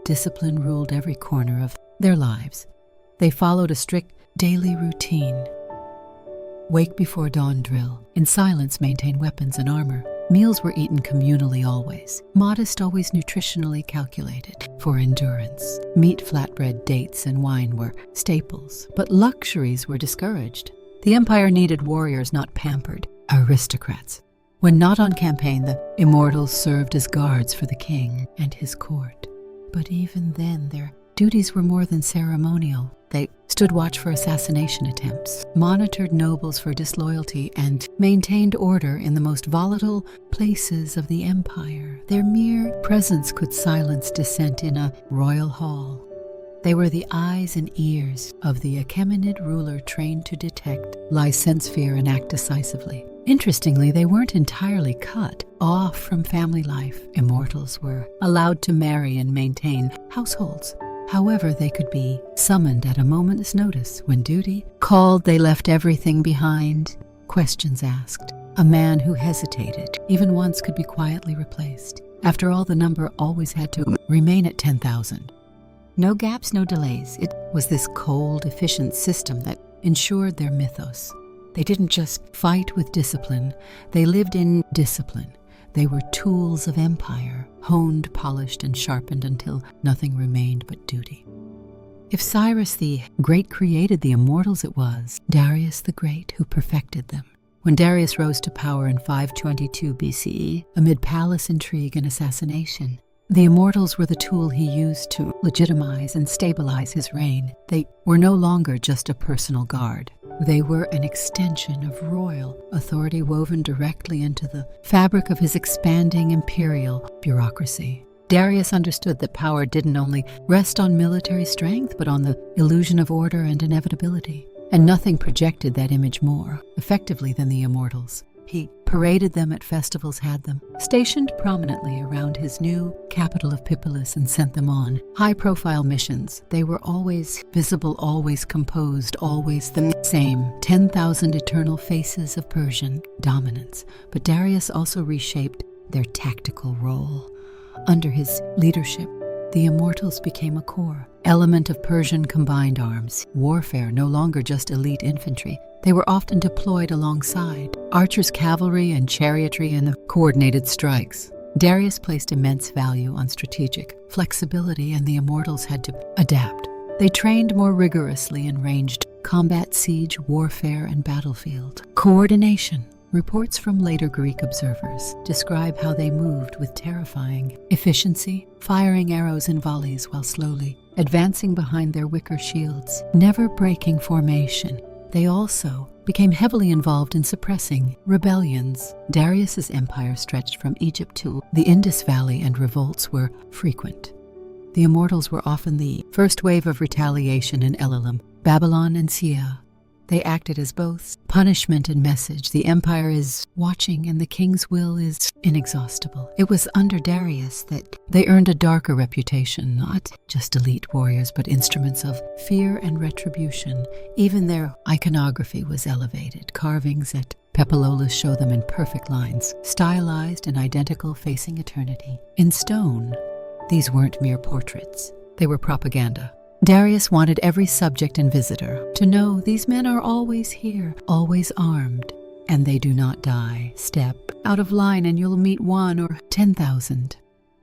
Discipline ruled every corner of their lives. They followed a strict daily routine. Wake before dawn drill. In silence, maintain weapons and armor. Meals were eaten communally always. Modest, always nutritionally calculated for endurance. Meat, flatbread, dates, and wine were staples, but luxuries were discouraged. The empire needed warriors, not pampered aristocrats. When not on campaign, the immortals served as guards for the king and his court. But even then, their duties were more than ceremonial. They stood watch for assassination attempts, monitored nobles for disloyalty, and maintained order in the most volatile places of the empire. Their mere presence could silence dissent in a royal hall. They were the eyes and ears of the Achaemenid ruler trained to detect, license fear, and act decisively. Interestingly, they weren't entirely cut off from family life. Immortals were allowed to marry and maintain households. However, they could be summoned at a moment's notice. When duty called, they left everything behind. Questions asked. A man who hesitated, even once, could be quietly replaced. After all, the number always had to remain at 10,000. No gaps, no delays. It was this cold, efficient system that ensured their mythos. They didn't just fight with discipline, they lived in discipline. They were tools of empire, honed, polished, and sharpened until nothing remained but duty. If Cyrus the Great created the immortals, it was Darius the Great who perfected them. When Darius rose to power in 522 BCE, amid palace intrigue and assassination, the immortals were the tool he used to legitimize and stabilize his reign. They were no longer just a personal guard. They were an extension of royal authority woven directly into the fabric of his expanding imperial bureaucracy. Darius understood that power didn't only rest on military strength, but on the illusion of order and inevitability. And nothing projected that image more effectively than the immortals. He paraded them at festivals, had them stationed prominently around his new capital of Pipolis, and sent them on high-profile missions. They were always visible, always composed, always the same 10,000 eternal faces of Persian dominance. But Darius also reshaped their tactical role. Under his leadership, the immortals became a core element of Persian combined arms warfare, no longer just elite infantry. They were often deployed alongside archers, cavalry, and chariotry in the coordinated strikes. Darius placed immense value on strategic flexibility, and the immortals had to adapt. They trained more rigorously in ranged combat, siege, warfare, and battlefield coordination. Reports from later Greek observers describe how they moved with terrifying efficiency, firing arrows in volleys while slowly advancing behind their wicker shields, never breaking formation. They also became heavily involved in suppressing rebellions. Darius's empire stretched from Egypt to the Indus Valley, and revolts were frequent. The immortals were often the first wave of retaliation in Elam, Babylon, and Sia. They acted as both punishment and message. The empire is watching, and the king's will is inexhaustible. It was under Darius that they earned a darker reputation, not just elite warriors, but instruments of fear and retribution. Even their iconography was elevated. Carvings at Pepololis show them in perfect lines, stylized and identical, facing eternity. In stone, these weren't mere portraits. They were propaganda. Darius wanted every subject and visitor to know these men are always here, always armed, and they do not die. Step out of line and you'll meet 1 or 10,000.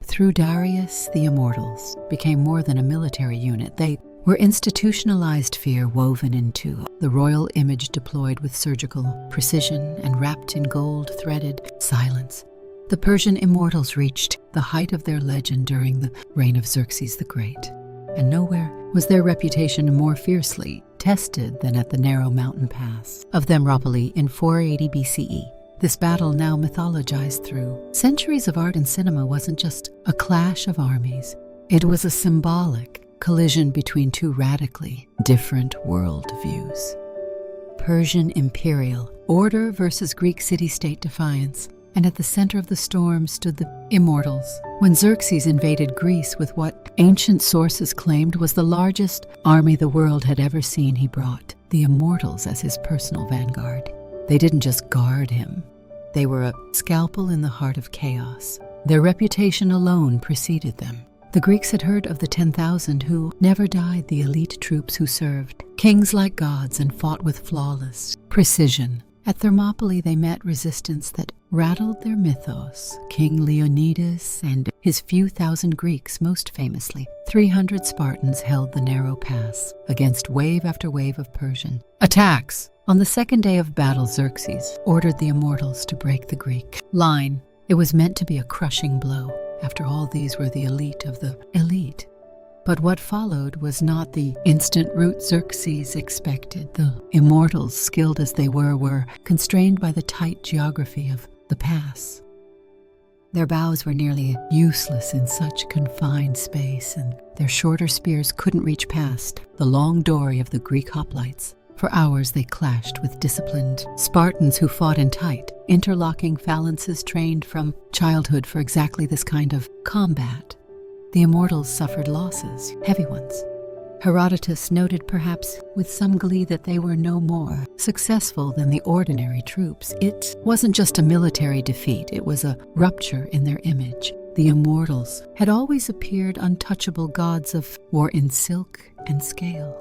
Through Darius, the immortals became more than a military unit. They were institutionalized fear woven into the royal image, deployed with surgical precision and wrapped in gold-threaded silence. The Persian immortals reached the height of their legend during the reign of Xerxes the Great, and nowhere was their reputation more fiercely tested than at the narrow mountain pass of Thermopylae in 480 BCE. This battle, now mythologized through centuries of art and cinema, wasn't just a clash of armies. It was a symbolic collision between two radically different worldviews. Persian imperial order versus Greek city-state defiance. And at the center of the storm stood the immortals. When Xerxes invaded Greece with what ancient sources claimed was the largest army the world had ever seen, he brought the immortals as his personal vanguard. They didn't just guard him. They were a scalpel in the heart of chaos. Their reputation alone preceded them. The Greeks had heard of the 10,000 who never died, the elite troops who served kings like gods and fought with flawless precision. At Thermopylae, they met resistance that rattled their mythos. King Leonidas and his few thousand Greeks, most famously. 300 Spartans held the narrow pass against wave after wave of Persian attacks. On the second day of battle, Xerxes ordered the Immortals to break the Greek line. It was meant to be a crushing blow. After all, these were the elite of the elite. But what followed was not the instant rout Xerxes expected. The Immortals, skilled as they were constrained by the tight geography of the pass. Their bows were nearly useless in such confined space, and their shorter spears couldn't reach past the long dory of the Greek hoplites. For hours they clashed with disciplined Spartans who fought in tight, interlocking phalanxes trained from childhood for exactly this kind of combat. The Immortals suffered losses, heavy ones. Herodotus noted perhaps with some glee that they were no more successful than the ordinary troops. It wasn't just a military defeat, it was a rupture in their image. The Immortals had always appeared untouchable gods of war in silk and scale.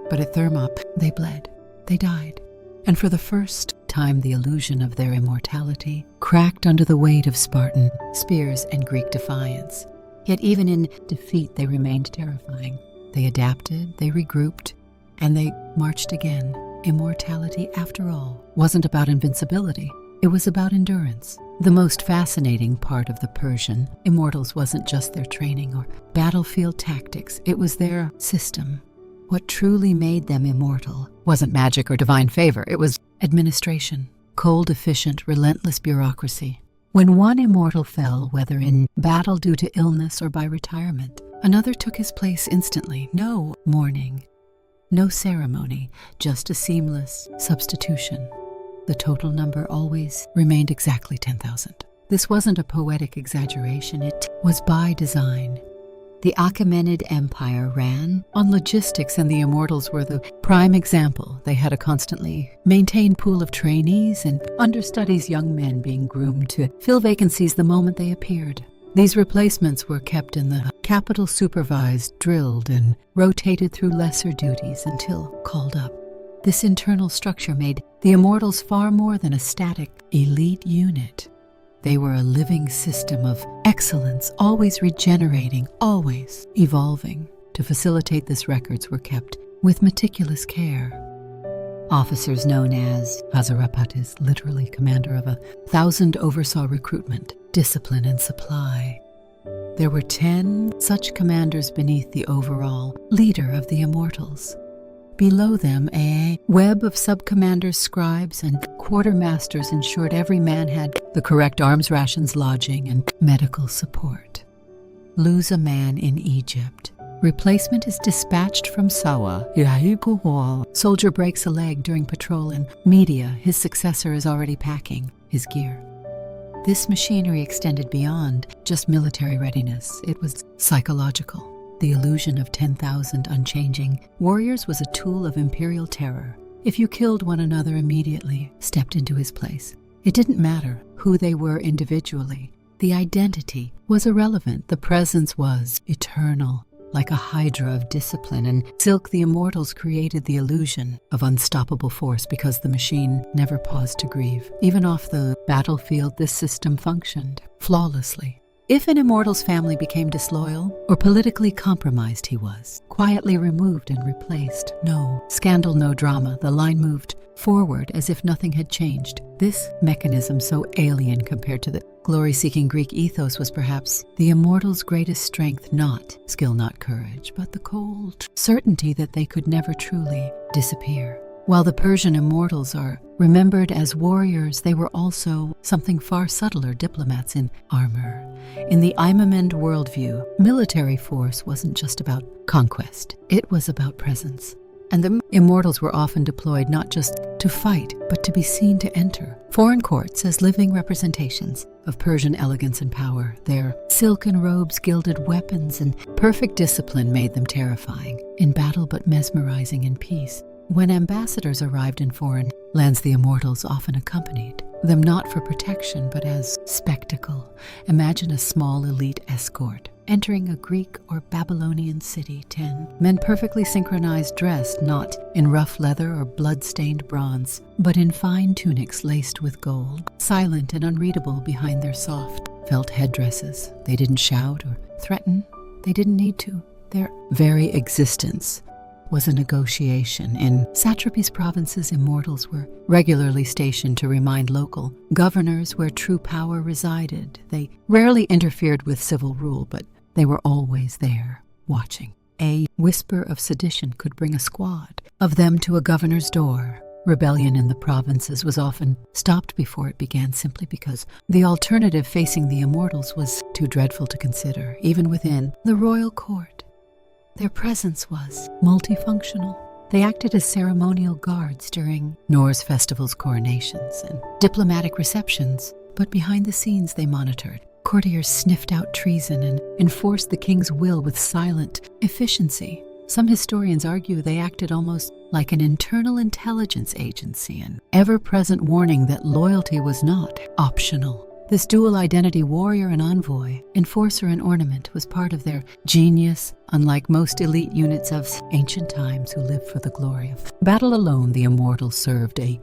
But at Thermop, they bled, they died. And for the first time, the illusion of their immortality cracked under the weight of Spartan spears and Greek defiance. Yet even in defeat, they remained terrifying. They adapted, they regrouped, and they marched again. Immortality, after all, wasn't about invincibility. It was about endurance. The most fascinating part of the Persian Immortals wasn't just their training or battlefield tactics. It was their system. What truly made them immortal wasn't magic or divine favor. It was administration, cold, efficient, relentless bureaucracy. When one immortal fell, whether in battle due to illness or by retirement, another took his place instantly. No mourning, no ceremony, just a seamless substitution. The total number always remained exactly 10,000. This wasn't a poetic exaggeration, it was by design. The Achaemenid Empire ran on logistics, and the Immortals were the prime example. They had a constantly maintained pool of trainees and understudies, young men being groomed to fill vacancies the moment they appeared. These replacements were kept in the capital, supervised, drilled, and rotated through lesser duties until called up. This internal structure made the Immortals far more than a static elite unit. They were a living system of excellence, always regenerating, always evolving. To facilitate this, records were kept with meticulous care. Officers known as Azarapatis, literally commander of 1,000, oversaw recruitment, discipline, and supply. There were 10 such commanders beneath the overall leader of the Immortals. Below them, a web of sub-commanders, scribes, and quartermasters ensured every man had the correct arms rations, lodging, and medical support. Lose a man in Egypt. Replacement is dispatched from Sawa. Soldier breaks a leg during patrol, and Media, his successor, is already packing his gear. This machinery extended beyond just military readiness. It was psychological. The illusion of 10,000 unchanging warriors was a tool of imperial terror. If you killed one another immediately, stepped into his place, it didn't matter who they were individually. The identity was irrelevant. The presence was eternal, like a hydra of discipline. And Silk, the Immortals created the illusion of unstoppable force because the machine never paused to grieve. Even off the battlefield, this system functioned flawlessly. If an Immortal's family became disloyal or politically compromised, he was quietly removed and replaced. No scandal, no drama. The line moved forward as if nothing had changed. This mechanism, so alien compared to the glory-seeking Greek ethos, was perhaps the Immortals' greatest strength. Not skill, not courage, but the cold certainty that they could never truly disappear. While the Persian Immortals are remembered as warriors, they were also something far subtler, diplomats in armor. In the Imamend worldview, military force wasn't just about conquest. It was about presence. And the Immortals were often deployed not just to fight, but to be seen to enter foreign courts as living representations of Persian elegance and power. Their silken robes, gilded weapons, and perfect discipline made them terrifying in battle but mesmerizing in peace. When ambassadors arrived in foreign lands, the Immortals often accompanied them not for protection, but as spectacle. Imagine a small elite escort entering a Greek or Babylonian city. 10. Men perfectly synchronized dressed, not in rough leather or blood-stained bronze, but in fine tunics laced with gold, silent and unreadable behind their soft felt headdresses. They didn't shout or threaten. They didn't need to. Their very existence was a negotiation. In satrapies' provinces, immortals were regularly stationed to remind local governors where true power resided. They rarely interfered with civil rule, but they were always there, watching. A whisper of sedition could bring a squad of them to a governor's door. Rebellion in the provinces was often stopped before it began, simply because the alternative facing the immortals was too dreadful to consider. Even within the royal court, their presence was multifunctional. They acted as ceremonial guards during Norse festivals, coronations, and diplomatic receptions, but behind the scenes they monitored. Courtiers sniffed out treason and enforced the king's will with silent efficiency. Some historians argue they acted almost like an internal intelligence agency, an ever-present warning that loyalty was not optional. This dual identity, warrior and envoy, enforcer and ornament, was part of their genius, unlike most elite units of ancient times who lived for the glory of battle alone. The immortals served a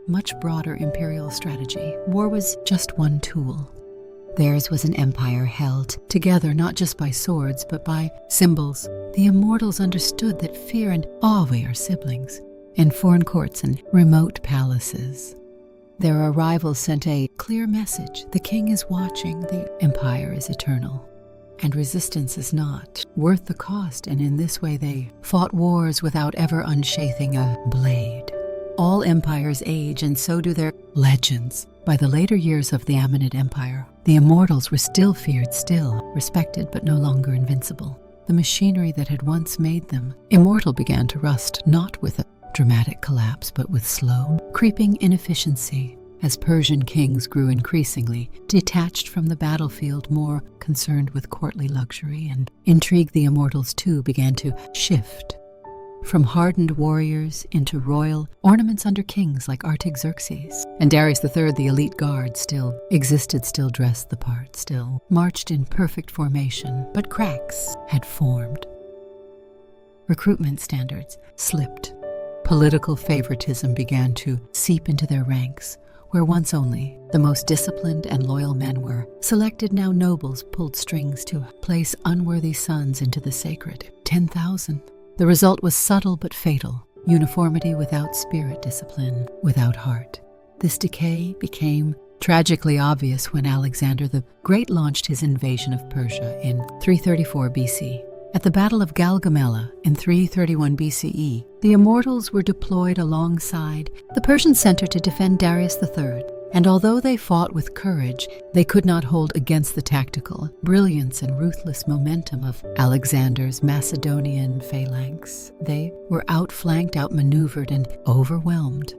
much broader imperial strategy. War was just one tool. Theirs was an empire held together not just by swords, but by symbols. The immortals understood that fear and awe are siblings. In foreign courts and remote palaces, their arrival sent a clear message. The king is watching, the empire is eternal, and resistance is not worth the cost. And in this way they fought wars without ever unsheathing a blade. All empires age, and so do their legends. By the later years of the Amanid Empire, the immortals were still feared, still respected, but no longer invincible. The machinery that had once made them immortal began to rust, not with a dramatic collapse, but with slow, creeping inefficiency. As Persian kings grew increasingly detached from the battlefield, more concerned with courtly luxury and intrigue, the immortals too began to shift from hardened warriors into royal ornaments under kings like Artaxerxes. And Darius III, the elite guard, still existed, still dressed the part, still marched in perfect formation, but cracks had formed. Recruitment standards slipped. Political favoritism began to seep into their ranks. Where once only the most disciplined and loyal men were selected, now nobles pulled strings to place unworthy sons into the sacred 10,000. The result was subtle but fatal: uniformity without spirit, discipline without heart. This decay became tragically obvious when Alexander the Great launched his invasion of Persia in 334 BC. At the Battle of Gaugamela in 331 BCE, the immortals were deployed alongside the Persian center to defend Darius III. And although they fought with courage, they could not hold against the tactical brilliance and ruthless momentum of Alexander's Macedonian phalanx. They were outflanked, outmaneuvered, and overwhelmed.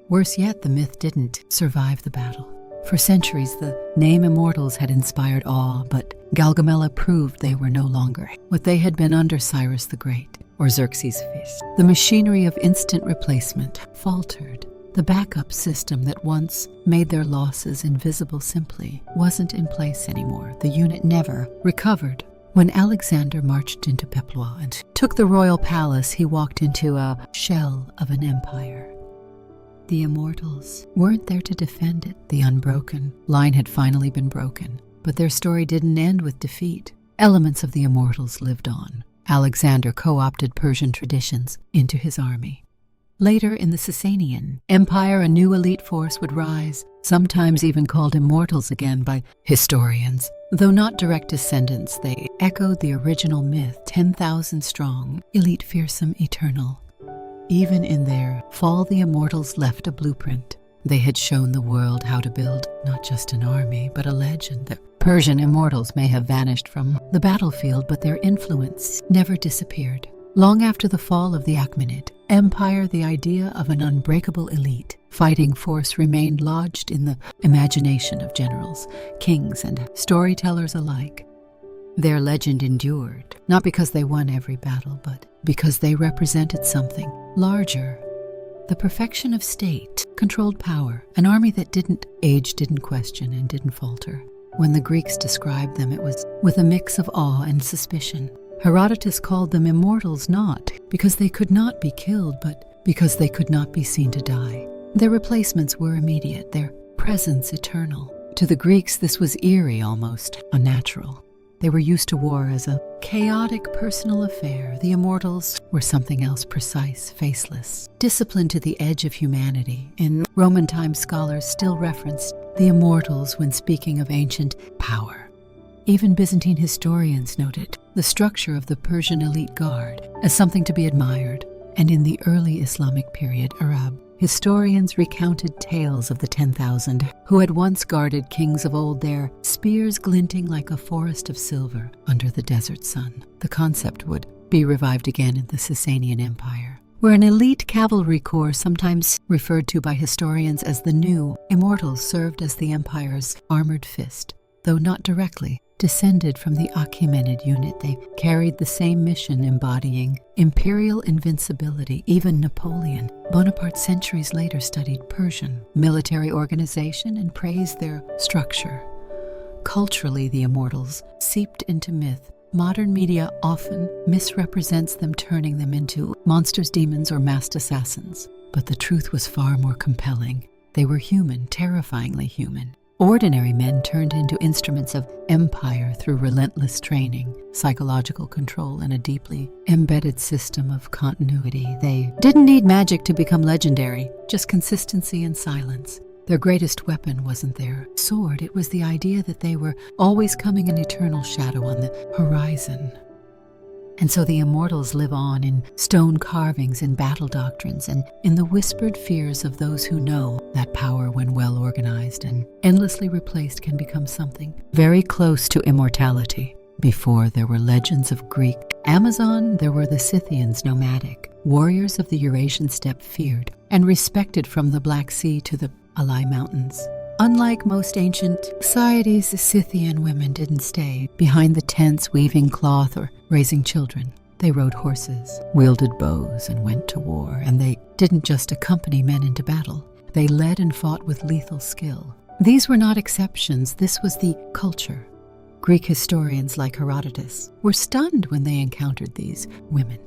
Worse yet, the myth didn't survive the battle. For centuries, the name immortals had inspired awe, but Gaugamela proved they were no longer what they had been under Cyrus the Great or Xerxes' fist. The machinery of instant replacement faltered. The backup system that once made their losses invisible simply wasn't in place anymore. The unit never recovered. When Alexander marched into Peploa and took the royal palace, he walked into a shell of an empire. The immortals weren't there to defend it. The unbroken line had finally been broken, but their story didn't end with defeat. Elements of the immortals lived on. Alexander co-opted Persian traditions into his army. Later in the Sasanian Empire, a new elite force would rise, sometimes even called immortals again by historians. Though not direct descendants, they echoed the original myth, 10,000 strong, elite, fearsome, eternal. Even in their fall, the immortals left a blueprint. They had shown the world how to build not just an army, but a legend. The Persian immortals may have vanished from the battlefield, but their influence never disappeared. Long after the fall of the Achaemenid Empire, the idea of an unbreakable elite fighting force remained lodged in the imagination of generals, kings, and storytellers alike. Their legend endured, not because they won every battle, but because they represented something larger. The perfection of state, controlled power, an army that didn't age, didn't question, and didn't falter. When the Greeks described them, it was with a mix of awe and suspicion. Herodotus called them immortals not because they could not be killed, but because they could not be seen to die. Their replacements were immediate, their presence eternal. To the Greeks, this was eerie, almost unnatural. They were used to war as a chaotic personal affair. The immortals were something else, precise, faceless, disciplined to the edge of humanity. In Roman times, scholars still referenced the immortals when speaking of ancient power. Even Byzantine historians noted the structure of the Persian elite guard as something to be admired. And in the early Islamic period, Arab historians recounted tales of the 10,000 who had once guarded kings of old, their spears glinting like a forest of silver under the desert sun. The concept would be revived again in the Sasanian Empire, where an elite cavalry corps, sometimes referred to by historians as the New Immortals, served as the empire's armored fist. Though not directly descended from the Achaemenid unit, they carried the same mission, embodying imperial invincibility. Even Napoleon Bonaparte centuries later studied Persian military organization and praised their structure. Culturally, the immortals seeped into myth. Modern media often misrepresents them, turning them into monsters, demons, or masked assassins. But the truth was far more compelling. They were human, terrifyingly human. Ordinary men turned into instruments of empire through relentless training, psychological control, and a deeply embedded system of continuity. They didn't need magic to become legendary, just consistency and silence. Their greatest weapon wasn't their sword, it was the idea that they were always coming, an eternal shadow on the horizon. And so the immortals live on in stone carvings, in battle doctrines, and in the whispered fears of those who know that power, when well organized and endlessly replaced, can become something very close to immortality. Before there were legends of Greek Amazon, there were the Scythians, nomadic warriors of the Eurasian steppe, feared and respected from the Black Sea to the Alai Mountains. Unlike most ancient societies, the Scythian women didn't stay behind the tents weaving cloth or raising children. They rode horses, wielded bows, and went to war. And they didn't just accompany men into battle. They led and fought with lethal skill. These were not exceptions. This was the culture. Greek historians like Herodotus were stunned when they encountered these women.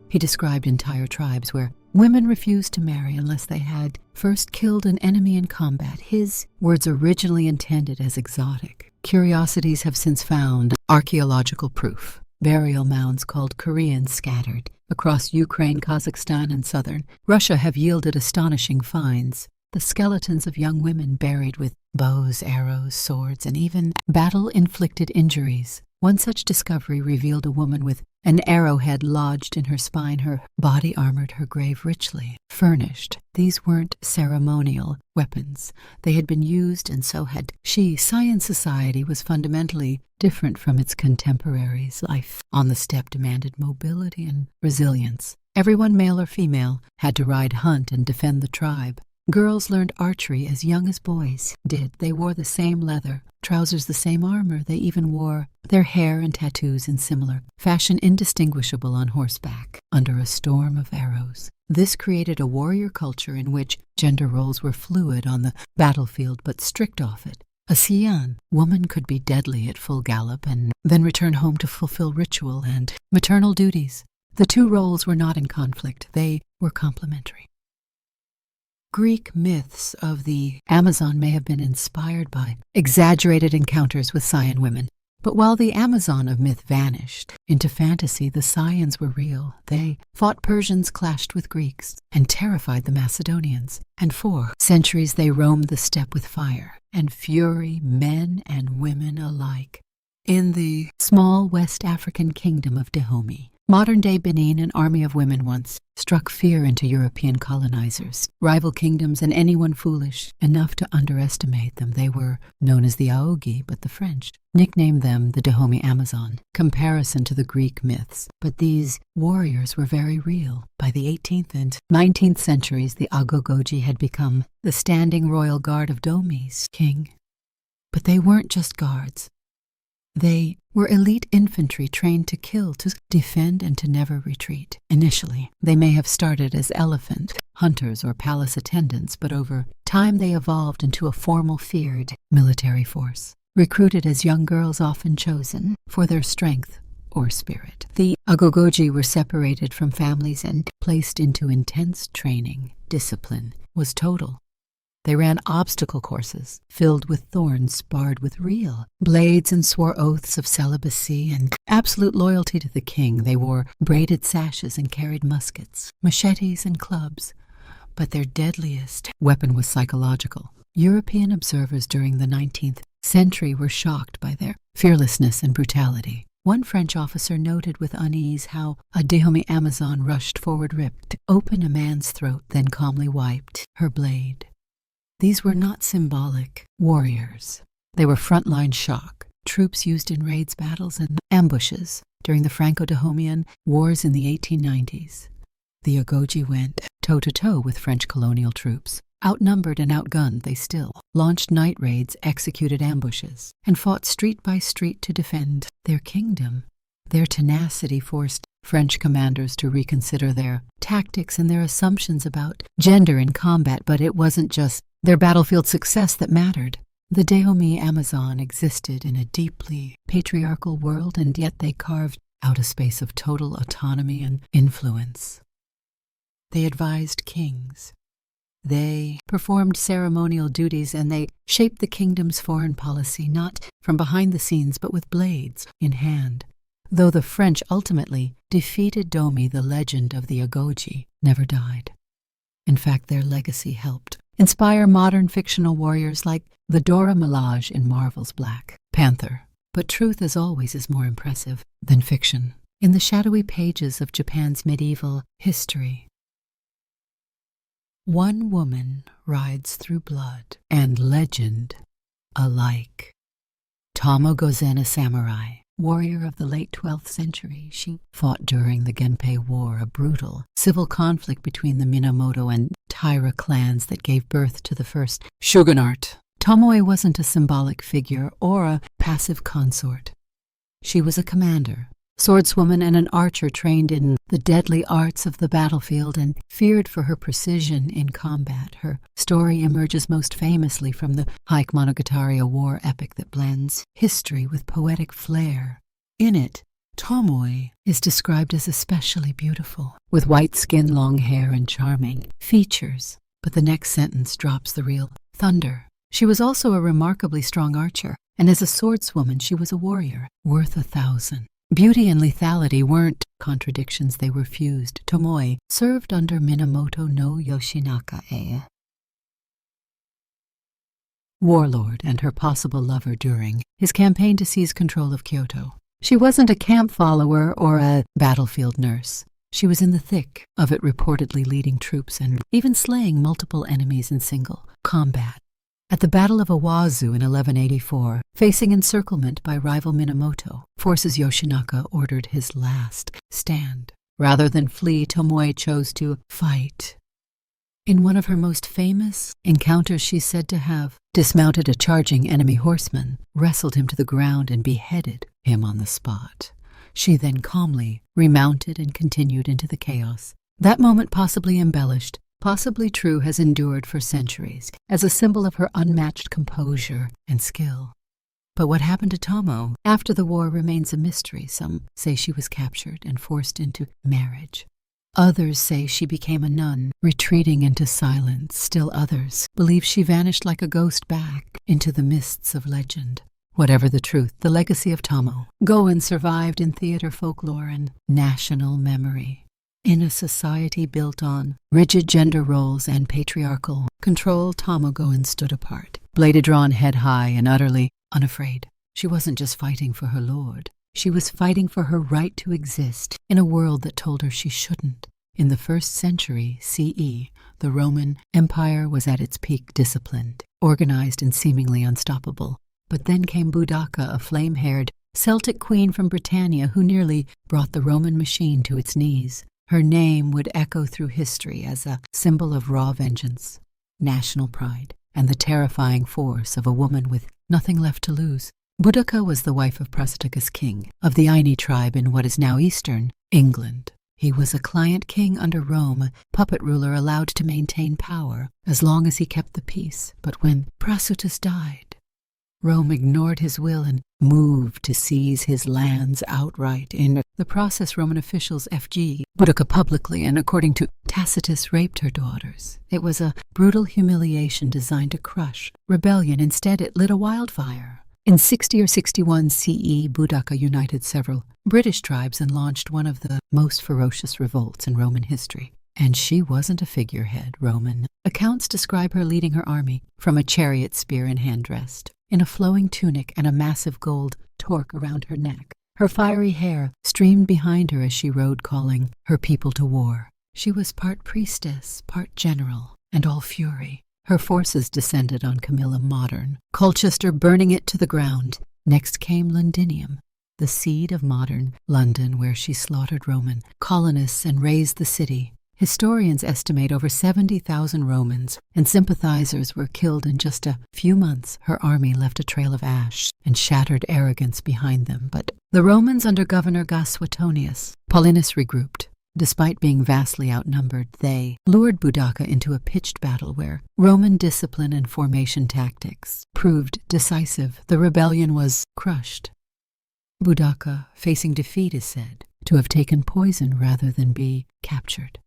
He described entire tribes where women refused to marry unless they had first killed an enemy in combat. His words, originally intended as exotic. Curiosities have since found archaeological proof. Burial mounds called Koreans scattered across Ukraine, Kazakhstan, and southern Russia have yielded astonishing finds. The skeletons of young women buried with bows, arrows, swords, and even battle-inflicted injuries. One such discovery revealed a woman with an arrowhead lodged in her spine, her body armored, her grave richly furnished. These weren't ceremonial weapons. They had been used, and so had she. Science society was fundamentally different from its contemporaries. Life on the steppe demanded mobility and resilience. Everyone, male or female, had to ride, hunt, and defend the tribe. Girls learned archery as young as boys did. They wore the same leather, trousers, the same armor. They even wore their hair and tattoos in similar fashion, indistinguishable on horseback under a storm of arrows. This created a warrior culture in which gender roles were fluid on the battlefield but strict off it. A Sian woman could be deadly at full gallop and then return home to fulfill ritual and maternal duties. The two roles were not in conflict. They were complementary. Greek myths of the Amazon may have been inspired by exaggerated encounters with Scian women. But while the Amazon of myth vanished into fantasy, the Scians were real. They fought Persians, clashed with Greeks, and terrified the Macedonians. And for centuries they roamed the steppe with fire and fury, men and women alike. In the small West African kingdom of Dahomey, modern-day Benin, an army of women once struck fear into European colonizers, rival kingdoms, and anyone foolish enough to underestimate them. They were known as the Aogi, but the French nicknamed them the Dahomey Amazon, comparison to the Greek myths. But these warriors were very real. By the 18th and 19th centuries, the Agogogi had become the standing royal guard of Dahomey's king. But they weren't just guards. They were elite infantry trained to kill, to defend, and to never retreat. Initially, they may have started as elephant hunters or palace attendants, but over time they evolved into a formal, feared military force. recruited as young girls often chosen for their strength or spirit. The Agogoji were separated from families and placed into intense training. Discipline was total. They ran obstacle courses filled with thorns sparred with real blades and swore oaths of celibacy and absolute loyalty to the king. They wore braided sashes and carried muskets, machetes, and clubs. But their deadliest weapon was psychological. European observers during the 19th century were shocked by their fearlessness and brutality. One French officer noted with unease how a Dahomey Amazon rushed forward, ripped open a man's throat, then calmly wiped her blade. These were not symbolic warriors. They were frontline shock, troops used in raids, battles, and ambushes during the Franco-Dahomeyan Wars in the 1890s. The Agoji went toe-to-toe with French colonial troops. Outnumbered and outgunned, they still launched night raids, executed ambushes, and fought street by street to defend their kingdom. Their tenacity forced French commanders to reconsider their tactics and their assumptions about gender in combat, but it wasn't just their battlefield success that mattered. The Dahomey Amazon existed in a deeply patriarchal world, and yet they carved out a space of total autonomy and influence. They advised kings. They performed ceremonial duties, and they shaped the kingdom's foreign policy, not from behind the scenes, but with blades in hand. Though the French ultimately defeated Dahomey, the legend of the Agoji never died. In fact, their legacy helped inspire modern fictional warriors like the Dora Milaje in Marvel's Black Panther. But truth, as always, is more impressive than fiction. In the shadowy pages of Japan's medieval history, one woman rides through blood and legend alike. Tomo Gozen, a samurai, warrior of the late 12th century. She fought during the Genpei War, a brutal civil conflict between the Minamoto and Taira clans that gave birth to the first shogunate. Tomoe wasn't a symbolic figure or a passive consort. She was a commander, swordswoman, and an archer trained in the deadly arts of the battlefield and feared for her precision in combat. Her story emerges most famously from the Heike Monogatari, a war epic that blends history with poetic flair. In it, Tomoe is described as especially beautiful, with white skin, long hair, and charming features. But the next sentence drops the real thunder. She was also a remarkably strong archer, and as a swordswoman she was a warrior, worth 1,000. Beauty and lethality weren't contradictions, they were fused. Tomoe served under Minamoto no Yoshinaka, a warlord and her possible lover during his campaign to seize control of Kyoto. She wasn't a camp follower or a battlefield nurse. She was in the thick of it, reportedly leading troops and even slaying multiple enemies in single combat. At the Battle of Awazu in 1184, facing encirclement by rival Minamoto, forces Yoshinaka ordered his last stand. Rather than flee, Tomoe chose to fight. In one of her most famous encounters, she's said to have dismounted a charging enemy horseman, wrestled him to the ground, and beheaded him on the spot. She then calmly remounted and continued into the chaos. That moment, possibly embellished, possibly true, has endured for centuries as a symbol of her unmatched composure and skill. But what happened to Tomo after the war remains a mystery. Some say she was captured and forced into marriage. Others say she became a nun, retreating into silence. Still others believe she vanished like a ghost back into the mists of legend. Whatever the truth, the legacy of Tomo Goen survived in theater, folklore, and national memory. In a society built on rigid gender roles and patriarchal control, Tomo Goen stood apart, blade drawn head high and utterly unafraid. She wasn't just fighting for her lord. She was fighting for her right to exist in a world that told her she shouldn't. In the 1st century CE, the Roman Empire was at its peak, disciplined, organized, and seemingly unstoppable. But then came Boudica, a flame-haired Celtic queen from Britannia who nearly brought the Roman machine to its knees. Her name would echo through history as a symbol of raw vengeance, national pride, and the terrifying force of a woman with nothing left to lose. Boudica was the wife of Prasutagus king of the Aini tribe in what is now eastern England. He was a client king under Rome, a puppet ruler allowed to maintain power as long as he kept the peace. But when Prasutus died, Rome ignored his will and moved to seize his lands outright. In the process, Roman officials FG Boudica publicly and, according to Tacitus, raped her daughters. It was a brutal humiliation designed to crush rebellion. Instead, it lit a wildfire. In 60 or 61 CE, Boudica united several British tribes and launched one of the most ferocious revolts in Roman history. And she wasn't a figurehead. Roman accounts describe her leading her army from a chariot, spear in hand, dressed in a flowing tunic and a massive gold torque around her neck. Her fiery hair streamed behind her as she rode, calling her people to war. She was part priestess, part general, and all fury. Her forces descended on Camilla Modern, Colchester, burning it to the ground. Next came Londinium, the seed of modern London, where she slaughtered Roman colonists and razed the city. Historians estimate over 70,000 Romans and sympathizers were killed in just a few months. Her army left a trail of ash and shattered arrogance behind them. But the Romans under Governor Gaius Suetonius Paulinus regrouped. Despite being vastly outnumbered, they lured Boudica into a pitched battle where Roman discipline and formation tactics proved decisive. The rebellion was crushed. Boudica, facing defeat, is said to have taken poison rather than be captured.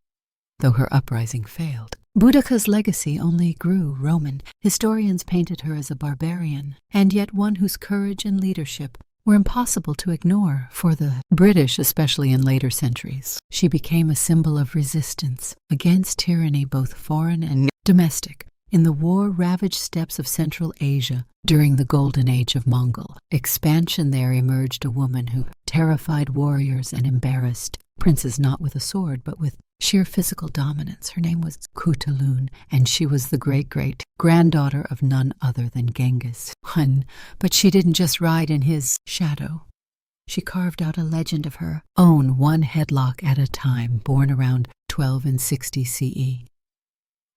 Though her uprising failed, Boudica's legacy only grew. Roman historians painted her as a barbarian, and yet one whose courage and leadership were impossible to ignore. For the British, especially in later centuries, she became a symbol of resistance against tyranny, both foreign and domestic. In the war-ravaged steppes of Central Asia, during the Golden Age of Mongol expansion, there emerged a woman who terrified warriors and embarrassed princes, not with a sword, but with sheer physical dominance. Her name was Cutalune, and she was the great-great-granddaughter of none other than Genghis Khan. But she didn't just ride in his shadow. She carved out a legend of her own, one headlock at a time, born around 12 and 60 CE.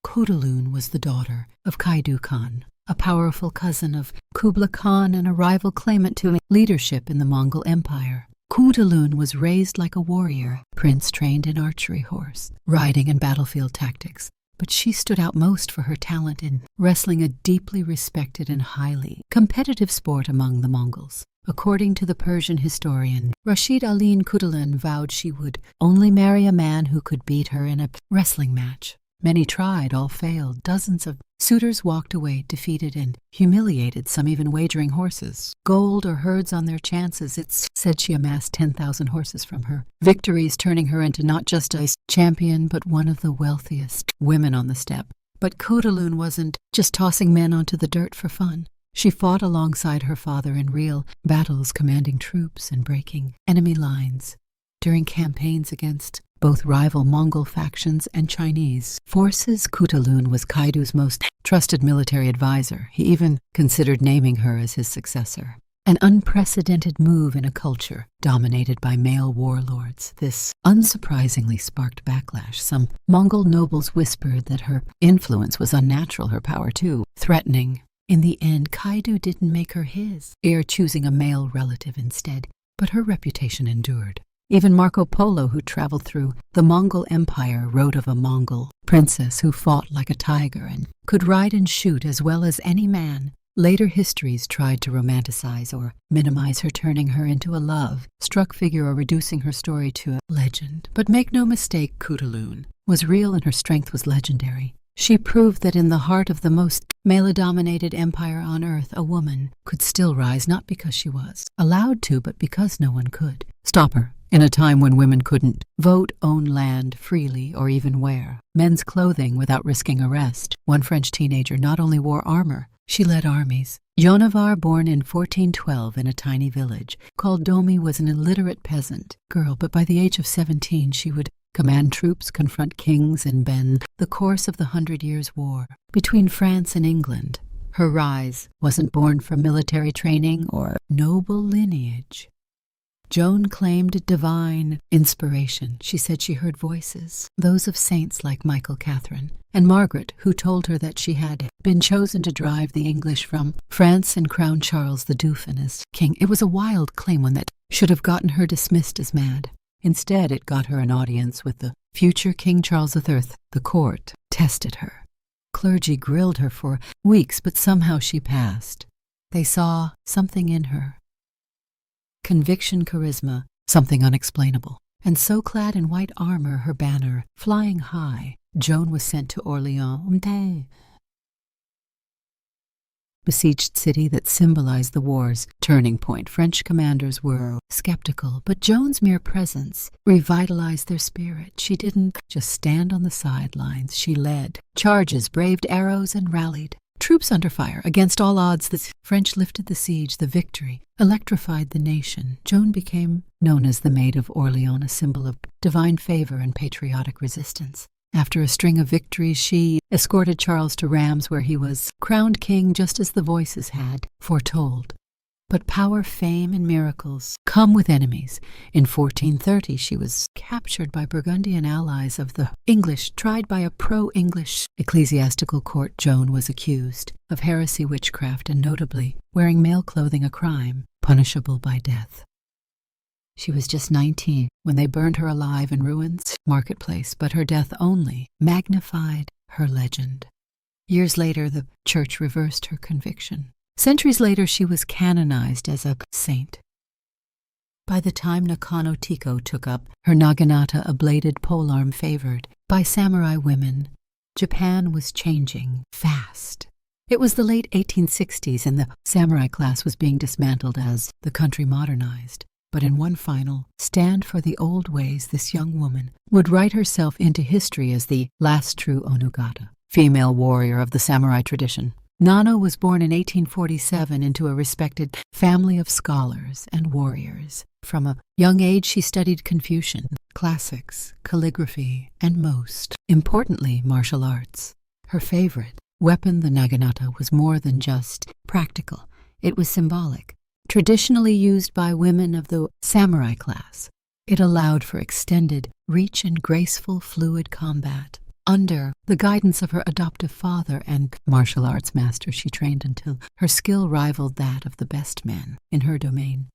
Cutalune was the daughter of Kaidu Khan, a powerful cousin of Kublai Khan and a rival claimant to leadership in the Mongol Empire. Cutalune was raised like a warrior, prince trained in archery, horse riding, and battlefield tactics. But she stood out most for her talent in wrestling, a deeply respected and highly competitive sport among the Mongols. According to the Persian historian Rashid Aline, Cutalune vowed she would only marry a man who could beat her in a wrestling match. Many tried, all failed. Dozens of suitors walked away defeated and humiliated, some even wagering horses, gold or herds on their chances. It's said she amassed 10,000 horses from her victories, turning her into not just a champion, but one of the wealthiest women on the steppe. But Cutalune wasn't just tossing men onto the dirt for fun. She fought alongside her father in real battles, commanding troops and breaking enemy lines. During campaigns against both rival Mongol factions and Chinese forces, Cutalune was Kaidu's most trusted military advisor. He even considered naming her as his successor. An unprecedented move in a culture dominated by male warlords. This unsurprisingly sparked backlash. Some Mongol nobles whispered that her influence was unnatural, her power too threatening. In the end, Kaidu didn't make her his heir, choosing a male relative instead, but her reputation endured. Even Marco Polo, who traveled through the Mongol Empire, wrote of a Mongol princess who fought like a tiger and could ride and shoot as well as any man. Later histories tried to romanticize or minimize her, turning her into a love-struck figure or reducing her story to a legend. But make no mistake, Cutalune was real and her strength was legendary. She proved that in the heart of the most male-dominated empire on earth, a woman could still rise, not because she was allowed to, but because no one could stop her. In a time when women couldn't vote, own land freely, or even wear men's clothing without risking arrest, one French teenager not only wore armor, she led armies. Joan of Arc, born in 1412 in a tiny village called Domi, was an illiterate peasant girl, but by the age of 17 she would command troops, confront kings, and bend the course of the 100 Years' War between France and England. Her rise wasn't born from military training or noble lineage. Joan claimed divine inspiration. She said she heard voices, those of saints like Michael Catherine and Margaret, who told her that she had been chosen to drive the English from France and crown Charles the Dauphin as king. It was a wild claim, one that should have gotten her dismissed as mad. Instead, it got her an audience with the future King Charles III. The court tested her. Clergy grilled her for weeks, but somehow she passed. They saw something in her. Conviction, charisma, something unexplainable. And so clad in white armor, her banner flying high, Joan was sent to Orléans, besieged city that symbolized the war's turning point. French commanders were skeptical, but Joan's mere presence revitalized their spirit. She didn't just stand on the sidelines. She led charges, braved arrows, and rallied troops under fire. Against all odds, the French lifted the siege. The victory electrified the nation. Joan became known as the Maid of Orléans, a symbol of divine favor and patriotic resistance. After a string of victories, she escorted Charles to Rheims, where he was crowned king just as the Voices had foretold. But power, fame, and miracles come with enemies. In 1430, she was captured by Burgundian allies of the English. Tried by a pro-English ecclesiastical court, Joan was accused of heresy, witchcraft, and notably wearing male clothing, a crime punishable by death. She was just 19 when they burned her alive in Rouen marketplace, but her death only magnified her legend. Years later, the church reversed her conviction. Centuries later, she was canonized as a saint. By the time Nakano Tiko took up her naginata, a bladed polearm favored by samurai women, Japan was changing fast. It was the late 1860s, and the samurai class was being dismantled as the country modernized. But in one final stand for the old ways, this young woman would write herself into history as the last true Onugata, female warrior of the samurai tradition. Nano was born in 1847 into a respected family of scholars and warriors. From a young age, she studied Confucian, classics, calligraphy, and most importantly, martial arts. Her favorite weapon, the naginata, was more than just practical. It was symbolic. Traditionally used by women of the samurai class, it allowed for extended reach and graceful, fluid combat. Under the guidance of her adoptive father and martial arts master, she trained until her skill rivaled that of the best men in her domain.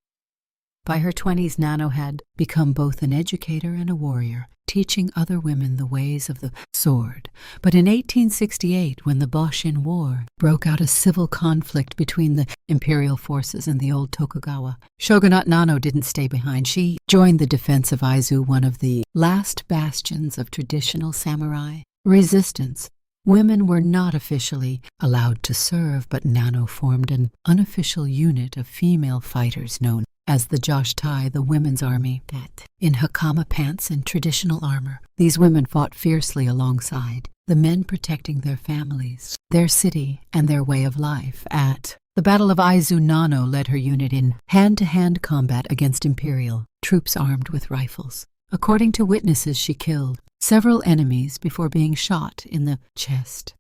By her 20s, Nano had become both an educator and a warrior, teaching other women the ways of the sword. But in 1868, when the Boshin War broke out, a civil conflict between the imperial forces and the old Tokugawa, Shogunate Nano didn't stay behind. She joined the defense of Aizu, one of the last bastions of traditional samurai resistance. Women were not officially allowed to serve, but Nano formed an unofficial unit of female fighters known as the Joshtai, the women's army, that in hakama pants and traditional armor, these women fought fiercely alongside the men, protecting their families, their city, and their way of life. At the Battle of Aizu, Nano led her unit in hand-to-hand combat against imperial troops armed with rifles. According to witnesses, she killed several enemies before being shot in the chest.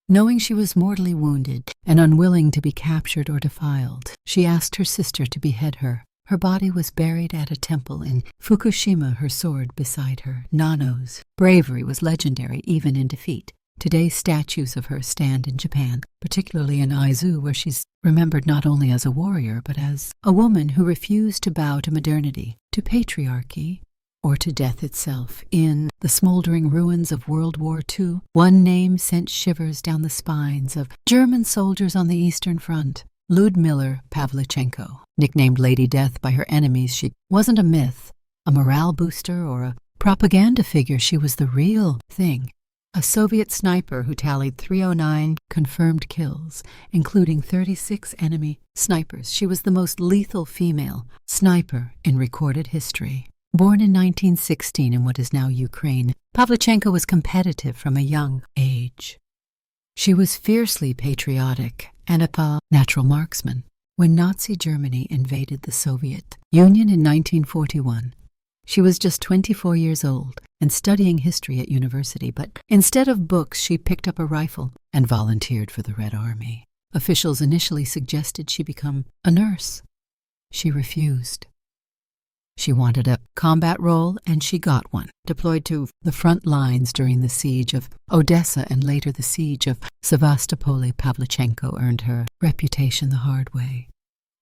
Knowing she was mortally wounded and unwilling to be captured or defiled, she asked her sister to behead her. Her body was buried at a temple in Fukushima, her sword beside her. Nano's bravery was legendary, even in defeat. Today, statues of her stand in Japan, particularly in Aizu, where she's remembered not only as a warrior, but as a woman who refused to bow to modernity, to patriarchy, or to death itself. In the smoldering ruins of World War II, one name sent shivers down the spines of German soldiers on the Eastern Front. Ludmila Pavlichenko, nicknamed Lady Death by her enemies, she wasn't a myth, a morale booster, or a propaganda figure. She was the real thing. A Soviet sniper who tallied 309 confirmed kills, including 36 enemy snipers. She was the most lethal female sniper in recorded history. Born in 1916 in what is now Ukraine, Pavlichenko was competitive from a young age. She was fiercely patriotic and a natural marksman. When Nazi Germany invaded the Soviet Union in 1941, she was just 24 years old and studying history at university, but instead of books, she picked up a rifle and volunteered for the Red Army. Officials initially suggested she become a nurse. She refused. She wanted a combat role, and she got one. Deployed to the front lines during the siege of Odessa and later the siege of Sevastopol, Pavlichenko earned her reputation the hard way.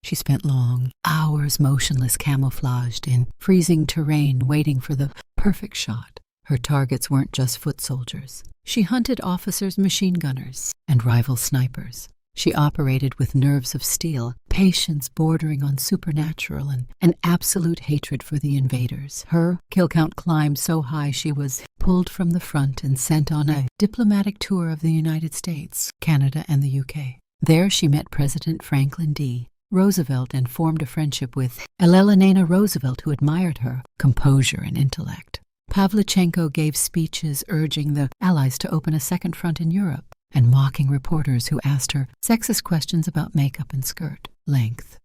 She spent long hours motionless, camouflaged in freezing terrain, waiting for the perfect shot. Her targets weren't just foot soldiers. She hunted officers, machine gunners, and rival snipers. She operated with nerves of steel, patience bordering on supernatural, and an absolute hatred for the invaders. Her kill count climbed so high she was pulled from the front and sent on a diplomatic tour of the United States, Canada, and the UK. There she met President Franklin D. Roosevelt and formed a friendship with Elena Roosevelt, who admired her composure and intellect. Pavlichenko gave speeches urging the Allies to open a second front in Europe and mocking reporters who asked her sexist questions about makeup and skirt length.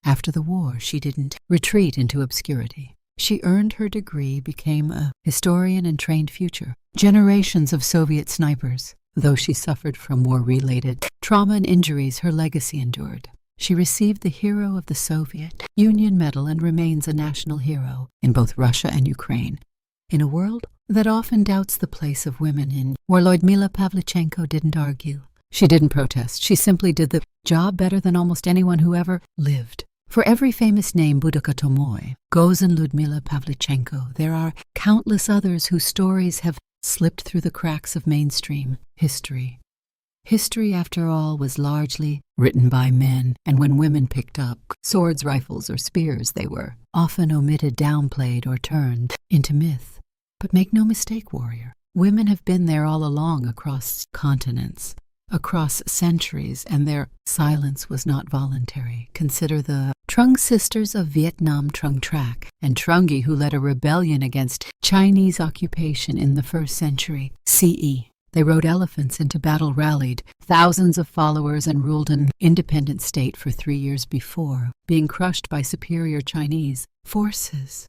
After the war, she didn't retreat into obscurity. She earned her degree, became a historian, and trained future generations of Soviet snipers. Though she suffered from war-related trauma and injuries, her legacy endured. She received the Hero of the Soviet Union Medal and remains a national hero in both Russia and Ukraine. In a world that often doubts the place of women in war, Lyudmila Pavlichenko didn't argue. She didn't protest. She simply did the job better than almost anyone who ever lived. For every famous name, Boudica Tomoy, Gozin Lyudmila Pavlichenko, there are countless others whose stories have slipped through the cracks of mainstream history. History, after all, was largely written by men, and when women picked up swords, rifles, or spears, they were often omitted, downplayed, or turned into myth. But make no mistake, warrior, women have been there all along, across continents, across centuries, and their silence was not voluntary. Consider the Trung sisters of Vietnam, Trung Trac, and Trunghi, who led a rebellion against Chinese occupation in the 1st century CE. They rode elephants into battle, rallied thousands of followers, and ruled an independent state for 3 years before being crushed by superior Chinese forces.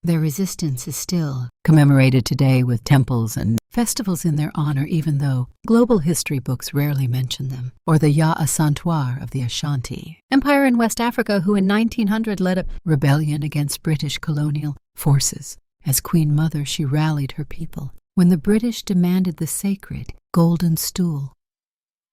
Their resistance is still commemorated today with temples and festivals in their honor, even though global history books rarely mention them. Or the Ya Asantewar of the Ashanti Empire in West Africa, who in 1900 led a rebellion against British colonial forces. As Queen Mother, she rallied her people when the British demanded the sacred golden stool,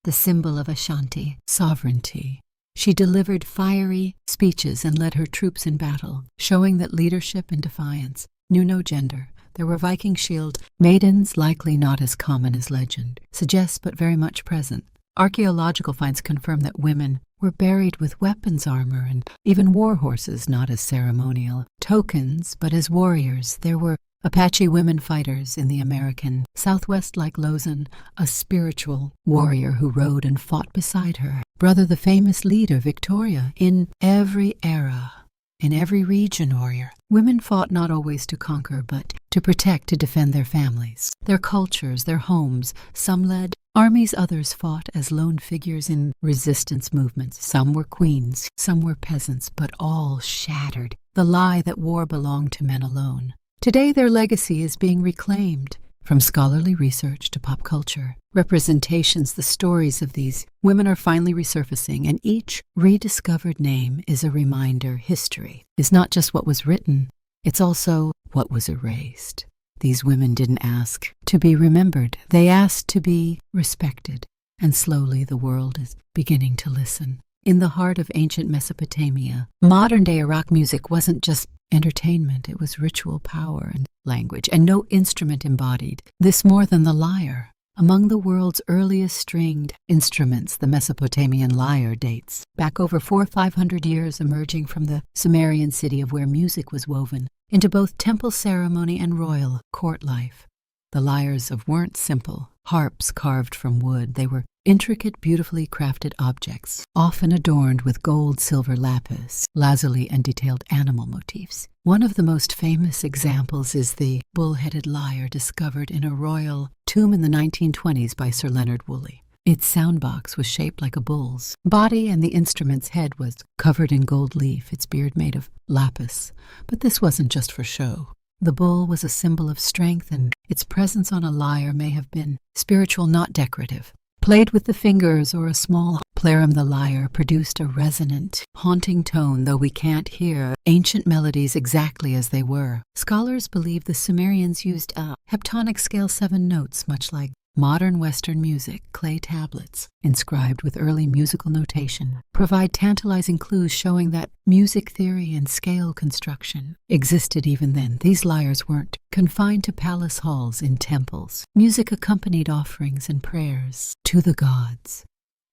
the symbol of Ashanti sovereignty. She delivered fiery speeches and led her troops in battle, showing that leadership and defiance knew no gender. There were Viking shield maidens, likely not as common as legend suggests, but very much present. Archaeological finds confirm that women were buried with weapons, armor, and even war horses, not as ceremonial tokens, but as warriors. There were Apache women fighters in the American Southwest, like Lozin, a spiritual warrior who rode and fought beside her brother, the famous leader Victoria. In every era, in every region, warrior, women fought not always to conquer, but to protect, to defend their families, their cultures, their homes. Some led armies, others fought as lone figures in resistance movements. Some were queens, some were peasants, but all shattered the lie that war belonged to men alone. Today, their legacy is being reclaimed. From scholarly research to pop culture representations, the stories of these women are finally resurfacing, and each rediscovered name is a reminder history is not just what was written, it's also what was erased. These women didn't ask to be remembered, they asked to be respected, and slowly the world is beginning to listen. In the heart of ancient Mesopotamia, modern-day Iraq music wasn't just entertainment, it was ritual, power, and language, and no instrument embodied this more than the lyre. Among the world's earliest stringed instruments, the Mesopotamian lyre dates back over 400 or 500 years, emerging from the Sumerian city of where music was woven into both temple ceremony and royal court life. The lyres weren't simple harps carved from wood. They were intricate, beautifully crafted objects, often adorned with gold, silver, lapis, lazuli, and detailed animal motifs. One of the most famous examples is the bull-headed lyre discovered in a royal tomb in the 1920s by Sir Leonard Woolley. Its soundbox was shaped like a bull's body, and the instrument's head was covered in gold leaf, its beard made of lapis. But this wasn't just for show. The bull was a symbol of strength, and its presence on a lyre may have been spiritual, not decorative. Played with the fingers or a small plerem, the lyre produced a resonant, haunting tone, though we can't hear ancient melodies exactly as they were. Scholars believe the Sumerians used a heptonic scale, 7 notes, much like modern Western music. Clay tablets, inscribed with early musical notation, provide tantalizing clues showing that music theory and scale construction existed even then. These lyres weren't confined to palace halls. In temples, music accompanied offerings and prayers to the gods.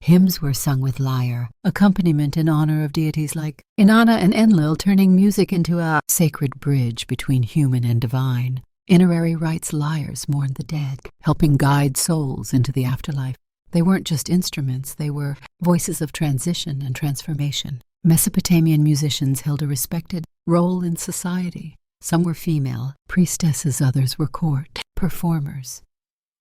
Hymns were sung with lyre, accompaniment in honor of deities like Inanna and Enlil, turning music into a sacred bridge between human and divine. Inerary rites lyres mourned the dead, helping guide souls into the afterlife. They weren't just instruments, they were voices of transition and transformation. Mesopotamian musicians held a respected role in society. Some were female priestesses, others were court performers.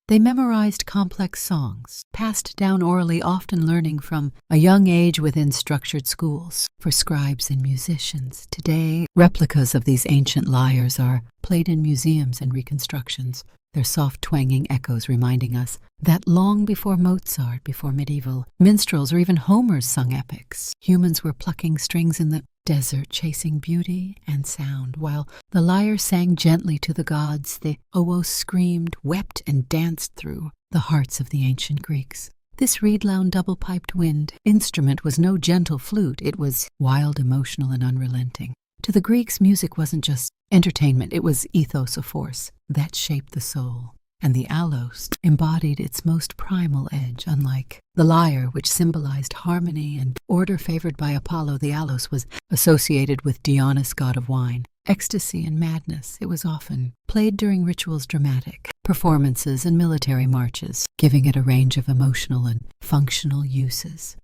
They memorized complex songs, passed down orally, often learning from a young age within structured schools. For scribes and musicians, today, replicas of these ancient lyres are played in museums and reconstructions, their soft twanging echoes reminding us that long before Mozart, before medieval minstrels, or even Homer sung epics, humans were plucking strings in the desert, chasing beauty and sound. While the lyre sang gently to the gods, the owo screamed, wept, and danced through the hearts of the ancient Greeks. This reed-loud double-piped wind instrument was no gentle flute, it was wild, emotional, and unrelenting. To the Greeks, music wasn't just entertainment, it was ethos, a force that shaped the soul. And the allos embodied its most primal edge. Unlike the lyre, which symbolized harmony and order favored by Apollo, the allos was associated with Dionysus, god of wine, ecstasy, and madness. It was often played during rituals, dramatic performances, and military marches, giving it a range of emotional and functional uses.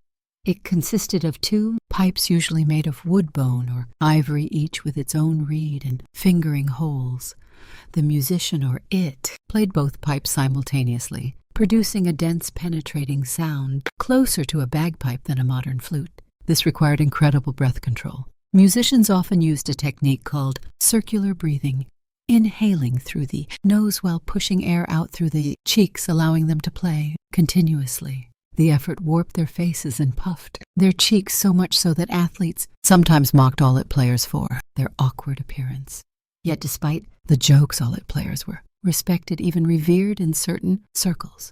It consisted of two pipes, usually made of wood bone or ivory, each with its own reed and fingering holes. The musician, or it, played both pipes simultaneously, producing a dense, penetrating sound closer to a bagpipe than a modern flute. This required incredible breath control. Musicians often used a technique called circular breathing, inhaling through the nose while pushing air out through the cheeks, allowing them to play continuously. The effort warped their faces and puffed their cheeks so much so that athletes sometimes mocked Aulet players for their awkward appearance. Yet despite the jokes, Aulet players were respected, even revered in certain circles.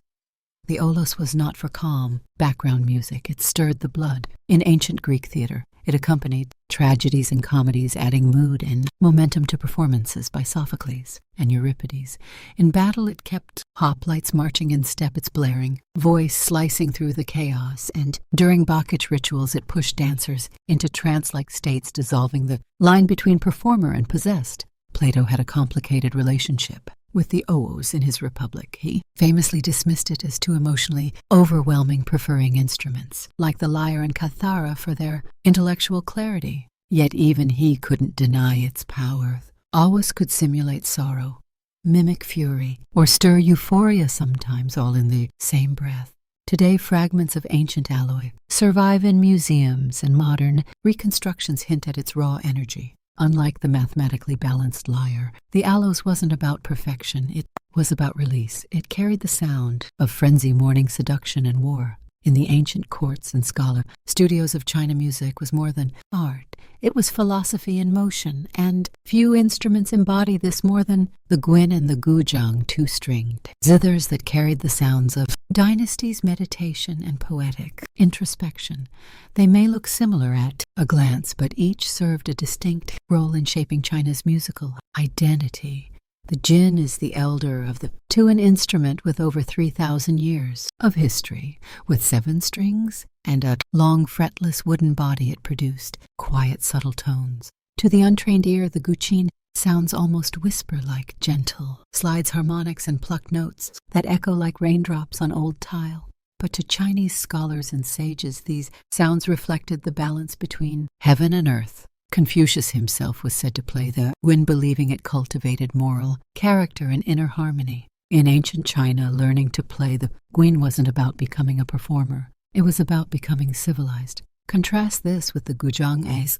The aulos was not for calm background music. It stirred the blood. In ancient Greek theater, it accompanied tragedies and comedies, adding mood and momentum to performances by Sophocles and Euripides. In battle, it kept hoplites marching in step, its blaring voice slicing through the chaos, and during Bacchic rituals, it pushed dancers into trance-like states, dissolving the line between performer and possessed. Plato had a complicated relationship with the Oos in his Republic. He famously dismissed it as too emotionally overwhelming, preferring instruments like the lyre and kathara for their intellectual clarity. Yet even he couldn't deny its power. Oos could simulate sorrow, mimic fury, or stir euphoria sometimes, all in the same breath. Today, fragments of ancient alloy survive in museums, and modern reconstructions hint at its raw energy. Unlike the mathematically balanced lyre, the allos wasn't about perfection, it was about release. It carried the sound of frenzy, mourning, seduction, and war. In the ancient courts and scholar studios of China, music was more than art. It was philosophy in motion, and few instruments embody this more than the guin and the guzheng, two-stringed zithers that carried the sounds of dynasties, meditation, and poetic introspection. They may look similar at a glance, but each served a distinct role in shaping China's musical identity. The jin is the elder of the two, an instrument with over 3,000 years of history. With 7 strings and a long fretless wooden body, it produced quiet, subtle tones. To the untrained ear, the guqin sounds almost whisper-like, gentle, slides harmonics and plucked notes that echo like raindrops on old tile. But to Chinese scholars and sages, these sounds reflected the balance between heaven and earth. Confucius himself was said to play the guin, believing it cultivated moral character and inner harmony. In ancient China, learning to play the guin wasn't about becoming a performer. It was about becoming civilized. Contrast this with the guzheng as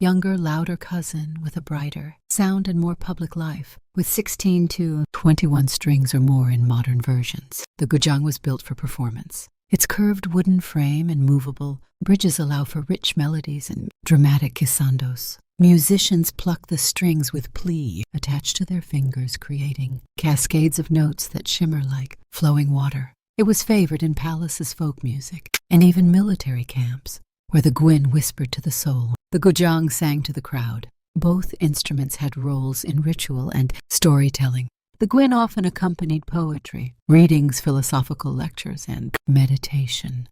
younger, louder cousin with a brighter sound and more public life. With 16 to 21 strings or more in modern versions, the guzheng was built for performance. Its curved wooden frame and movable bridges allow for rich melodies and dramatic glissandos. Musicians pluck the strings with pli attached to their fingers, creating cascades of notes that shimmer like flowing water. It was favored in palaces, folk music, and even military camps, where the guin whispered to the soul. The guzheng sang to the crowd. Both instruments had roles in ritual and storytelling. The Gwyn often accompanied poetry, readings, philosophical lectures, and meditation.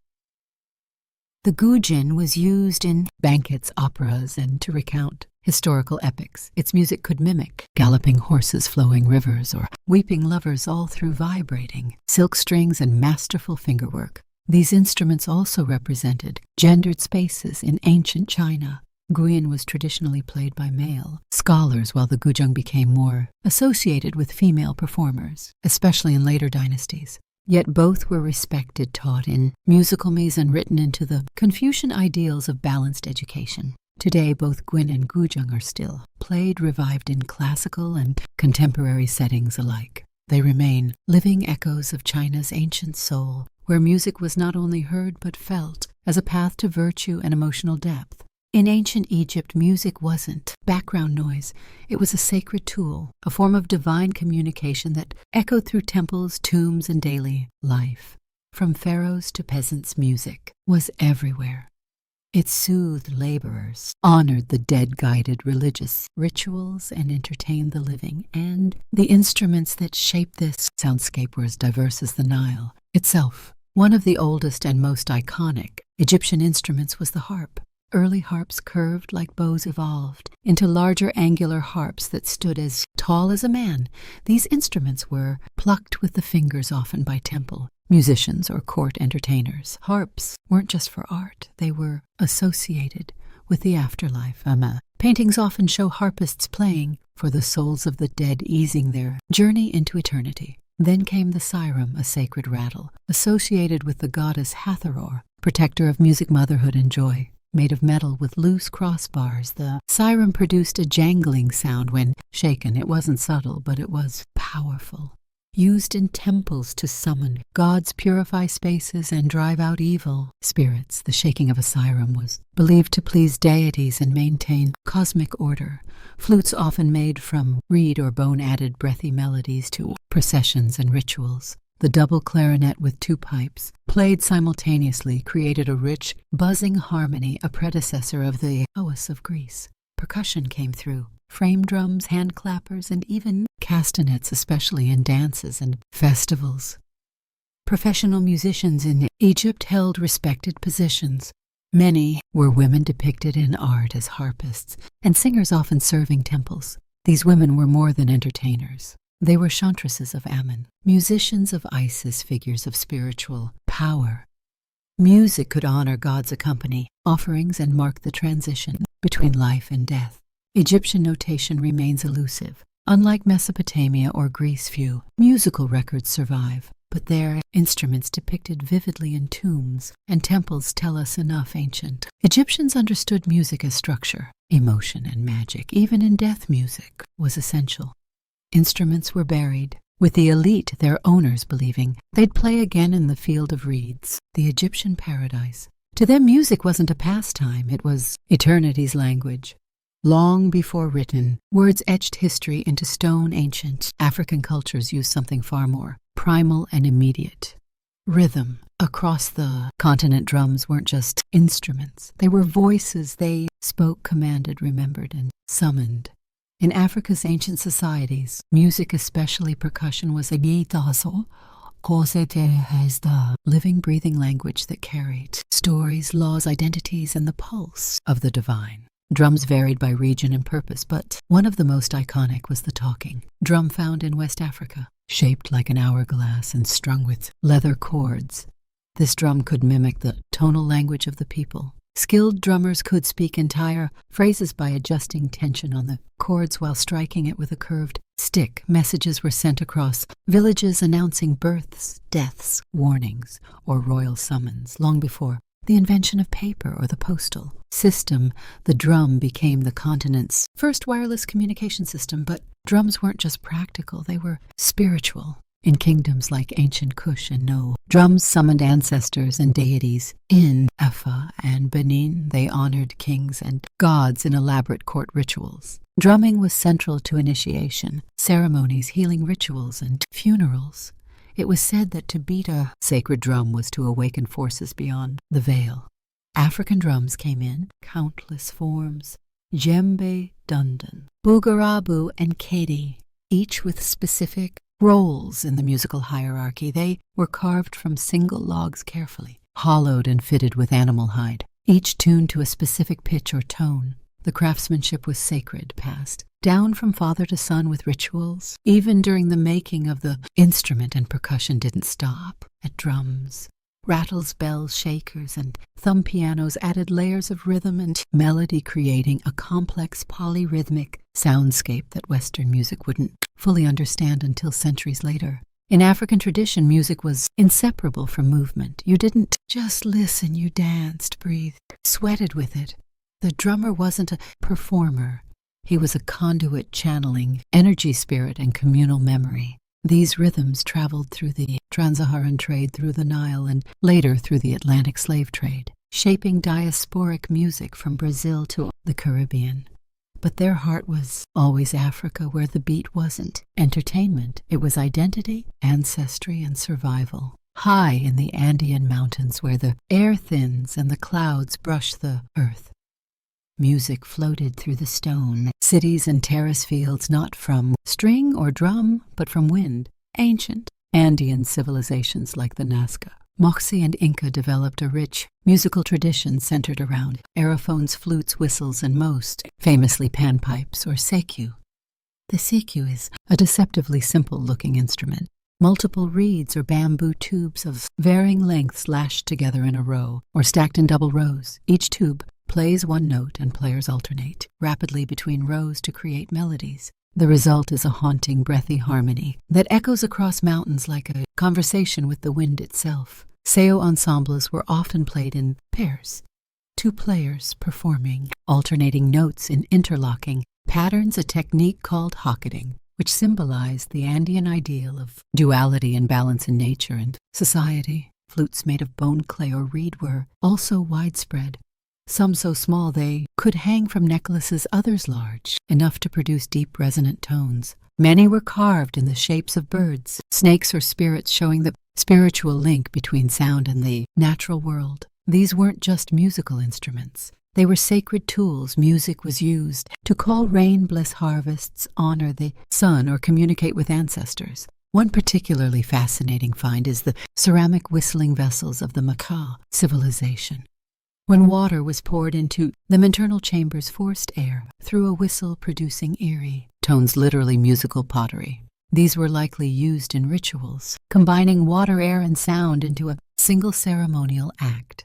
The gujin was used in banquets, operas, and to recount historical epics. Its music could mimic galloping horses, flowing rivers, or weeping lovers, all through vibrating silk strings and masterful fingerwork. These instruments also represented gendered spaces in ancient China. Gwyn was traditionally played by male scholars, while the guzheng became more associated with female performers, especially in later dynasties. Yet both were respected, taught in musical mise, and written into the Confucian ideals of balanced education. Today, both Gwyn and guzheng are still played, revived in classical and contemporary settings alike. They remain living echoes of China's ancient soul, where music was not only heard but felt as a path to virtue and emotional depth. In ancient Egypt, music wasn't background noise. It was a sacred tool, a form of divine communication that echoed through temples, tombs, and daily life. From pharaohs to peasants, music was everywhere. It soothed laborers, honored the dead, guided religious rituals, and entertained the living. And the instruments that shaped this soundscape were as diverse as the Nile itself. One of the oldest and most iconic Egyptian instruments was the harp. Early harps curved like bows evolved into larger angular harps that stood as tall as a man. These instruments were plucked with the fingers, often by temple musicians or court entertainers. Harps weren't just for art, they were associated with the afterlife. Paintings often show harpists playing for the souls of the dead, easing their journey into eternity. Then came the siren, a sacred rattle, associated with the goddess Hathor, protector of music, motherhood, and joy. Made of metal with loose crossbars, the siren produced a jangling sound when shaken. It wasn't subtle, but it was powerful. Used in temples to summon gods, purify spaces, and drive out evil spirits, the shaking of a siren was believed to please deities and maintain cosmic order. Flutes, often made from reed or bone, added breathy melodies to processions and rituals. The double clarinet with two pipes, played simultaneously, created a rich, buzzing harmony, a predecessor of the haus of Greece. Percussion came through, frame drums, hand clappers, and even castanets, especially in dances and festivals. Professional musicians in Egypt held respected positions. Many were women depicted in art as harpists, and singers often serving temples. These women were more than entertainers. They were chantresses of Ammon, musicians of Isis, figures of spiritual power. Music could honor God's accompany offerings and mark the transition between life and death. Egyptian notation remains elusive. Unlike Mesopotamia or Greece, few musical records survive, but their instruments depicted vividly in tombs and temples tell us enough. Ancient Egyptians understood music as structure, emotion, and magic. Even in death, music was essential. Instruments were buried, with the elite, their owners, believing they'd play again in the field of reeds, the Egyptian paradise. To them, music wasn't a pastime, it was eternity's language. Long before written, words etched history into stone. Ancient African cultures used something far more primal and immediate. Rhythm. Across the continent, drums weren't just instruments. They were voices. They spoke, commanded, remembered, and summoned. In Africa's ancient societies, music, especially percussion, was a gitaso, as the living, breathing language that carried stories, laws, identities, and the pulse of the divine. Drums varied by region and purpose, but one of the most iconic was the talking drum, found in West Africa, shaped like an hourglass and strung with leather cords. This drum could mimic the tonal language of the people. Skilled drummers could speak entire phrases by adjusting tension on the chords while striking it with a curved stick. Messages were sent across villages announcing births, deaths, warnings, or royal summons. Long before the invention of paper or the postal system, the drum became the continent's first wireless communication system. But drums weren't just practical, they were spiritual. In kingdoms like ancient Kush and No, drums summoned ancestors and deities. In Efa and Benin, they honored kings and gods in elaborate court rituals. Drumming was central to initiation, ceremonies, healing rituals, and funerals. It was said that to beat a sacred drum was to awaken forces beyond the veil. African drums came in countless forms: djembe, dundun, bugarabu, and kedi. each with specific roles in the musical hierarchy. They were carved from single logs carefully, hollowed and fitted with animal hide, each tuned to a specific pitch or tone. The craftsmanship was sacred, passed down from father to son with rituals. Even during the making of the instrument, and percussion didn't stop at drums. Rattles, bells, shakers, and thumb pianos added layers of rhythm and melody, creating a complex polyrhythmic soundscape that Western music wouldn't fully understand until centuries later. In African tradition, music was inseparable from movement. You didn't just listen, you danced, breathed, sweated with it. The drummer wasn't a performer. He was a conduit channeling energy, spirit, and communal memory. These rhythms traveled through the trans-Saharan trade through the Nile and later through the Atlantic slave trade, shaping diasporic music from Brazil to the Caribbean. But their heart was always Africa, where the beat wasn't entertainment. It was identity, ancestry, and survival. High in the Andean mountains, where the air thins and the clouds brush the earth, music floated through the stone cities and terrace fields, not from string or drum, but from wind. Ancient Andean civilizations like the Nazca, Moxie, and Inca developed a rich musical tradition centered around aerophones, flutes, whistles, and most famously panpipes or secu. The secu is a deceptively simple-looking instrument. Multiple reeds or bamboo tubes of varying lengths lashed together in a row or stacked in double rows. Each tube plays one note and players alternate rapidly between rows to create melodies. The result is a haunting, breathy harmony that echoes across mountains like a conversation with the wind itself. Seyo ensembles were often played in pairs, two players performing alternating notes in interlocking patterns, a technique called hocketing, which symbolized the Andean ideal of duality and balance in nature and society. Flutes made of bone, clay, or reed were also widespread, some so small they could hang from necklaces, others large, enough to produce deep resonant tones. Many were carved in the shapes of birds, snakes, or spirits, showing the spiritual link between sound and the natural world. These weren't just musical instruments. They were sacred tools. Music was used to call rain, bless harvests, honor the sun, or communicate with ancestors. One particularly fascinating find is the ceramic whistling vessels of the Maca civilization. When water was poured into them, internal chambers forced air through a whistle, producing eerie tones, literally musical pottery. These were likely used in rituals, combining water, air, and sound into a single ceremonial act.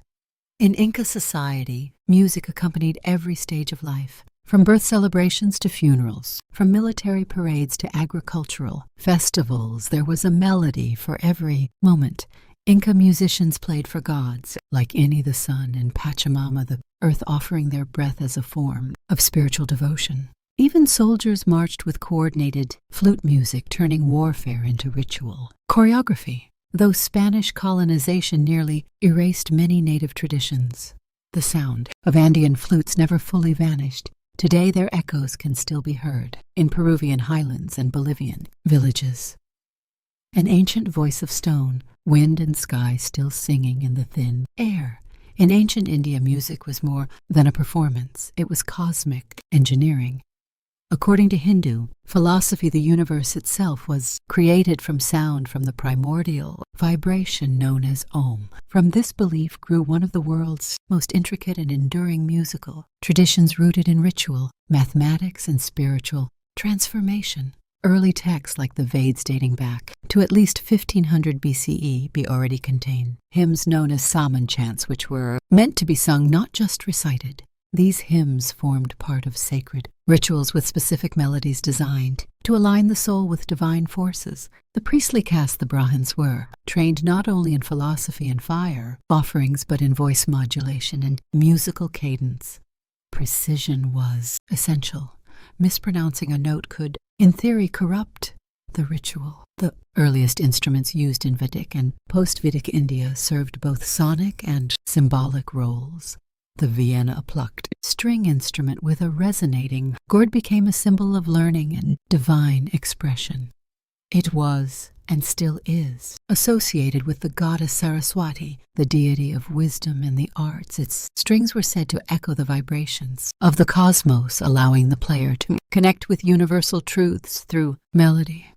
In Inca society, music accompanied every stage of life, from birth celebrations to funerals, from military parades to agricultural festivals. There was a melody for every moment. Inca musicians played for gods, like Ini the sun and Pachamama the earth, offering their breath as a form of spiritual devotion. Even soldiers marched with coordinated flute music, turning warfare into ritual choreography. Though Spanish colonization nearly erased many native traditions, the sound of Andean flutes never fully vanished. Today their echoes can still be heard in Peruvian highlands and Bolivian villages. An ancient voice of stone, wind and sky still singing in the thin air. In ancient India, music was more than a performance. It was cosmic engineering. According to Hindu philosophy, the universe itself was created from sound, from the primordial vibration known as Om. From this belief grew one of the world's most intricate and enduring musical traditions, rooted in ritual, mathematics, and spiritual transformation. Early texts like the Vedas, dating back to at least 1500 BCE, already contain hymns known as Saman chants, which were meant to be sung, not just recited. These hymns formed part of sacred rituals with specific melodies designed to align the soul with divine forces. The priestly caste, the Brahmins, were trained not only in philosophy and fire offerings, but in voice modulation and musical cadence. Precision was essential. Mispronouncing a note could, in theory, corrupt the ritual. The earliest instruments used in Vedic and post-Vedic India served both sonic and symbolic roles. The Vienna, a plucked string instrument with a resonating gourd, became a symbol of learning and divine expression. It was, and still is, associated with the goddess Saraswati, the deity of wisdom and the arts. Its strings were said to echo the vibrations of the cosmos, allowing the player to connect with universal truths through melody.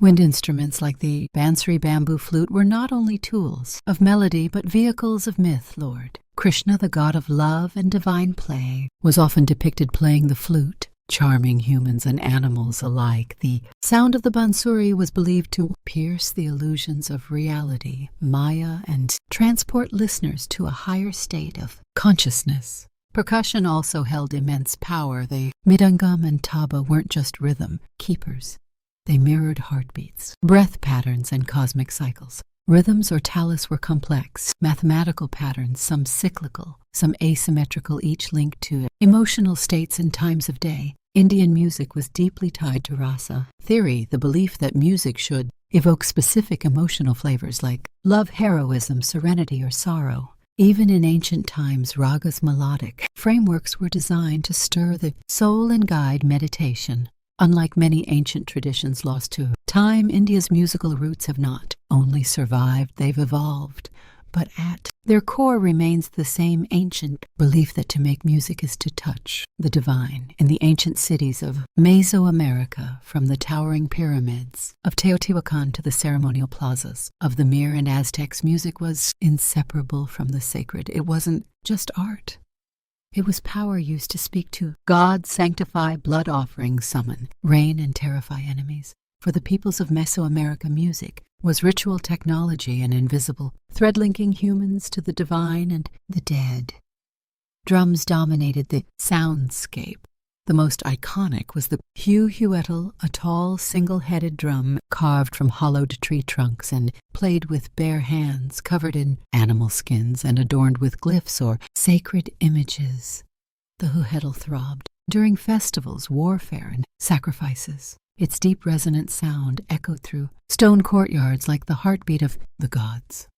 Wind instruments like the Bansuri bamboo flute were not only tools of melody but vehicles of myth. Lord Krishna, the god of love and divine play, was often depicted playing the flute, charming humans and animals alike. The sound of the bansuri was believed to pierce the illusions of reality, Maya, and transport listeners to a higher state of consciousness. Percussion also held immense power. The mridangam and taba weren't just rhythm keepers. They mirrored heartbeats, breath patterns, and cosmic cycles. Rhythms or talas were complex, mathematical patterns, some cyclical, some asymmetrical, each linked to emotional states and times of day. Indian music was deeply tied to rasa theory, the belief that music should evoke specific emotional flavors like love, heroism, serenity, or sorrow. Even in ancient times, ragas, melodic frameworks were designed to stir the soul and guide meditation. Unlike many ancient traditions lost to time, India's musical roots have not only survived, they've evolved. But at their core remains the same ancient belief that to make music is to touch the divine. In the ancient cities of Mesoamerica, from the towering pyramids of Teotihuacan to the ceremonial plazas of the Mir and Aztecs, music was inseparable from the sacred. It wasn't just art. It was power used to speak to God, sanctify blood offerings, summon rain, and terrify enemies. For the peoples of Mesoamerica, music was ritual technology, an invisible thread linking humans to the divine and the dead. Drums dominated the soundscape. The most iconic was the huehuetel, a tall, single-headed drum carved from hollowed tree trunks and played with bare hands, covered in animal skins and adorned with glyphs or sacred images. The huehuetel throbbed during festivals, warfare, and sacrifices. Its deep, resonant sound echoed through stone courtyards like the heartbeat of the gods.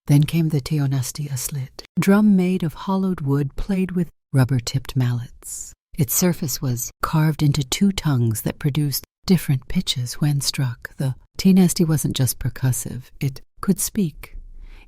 Then came the teonasti, a slit drum made of hollowed wood played with rubber-tipped mallets. Its surface was carved into two tongues that produced different pitches when struck. The teonasti wasn't just percussive, it could speak.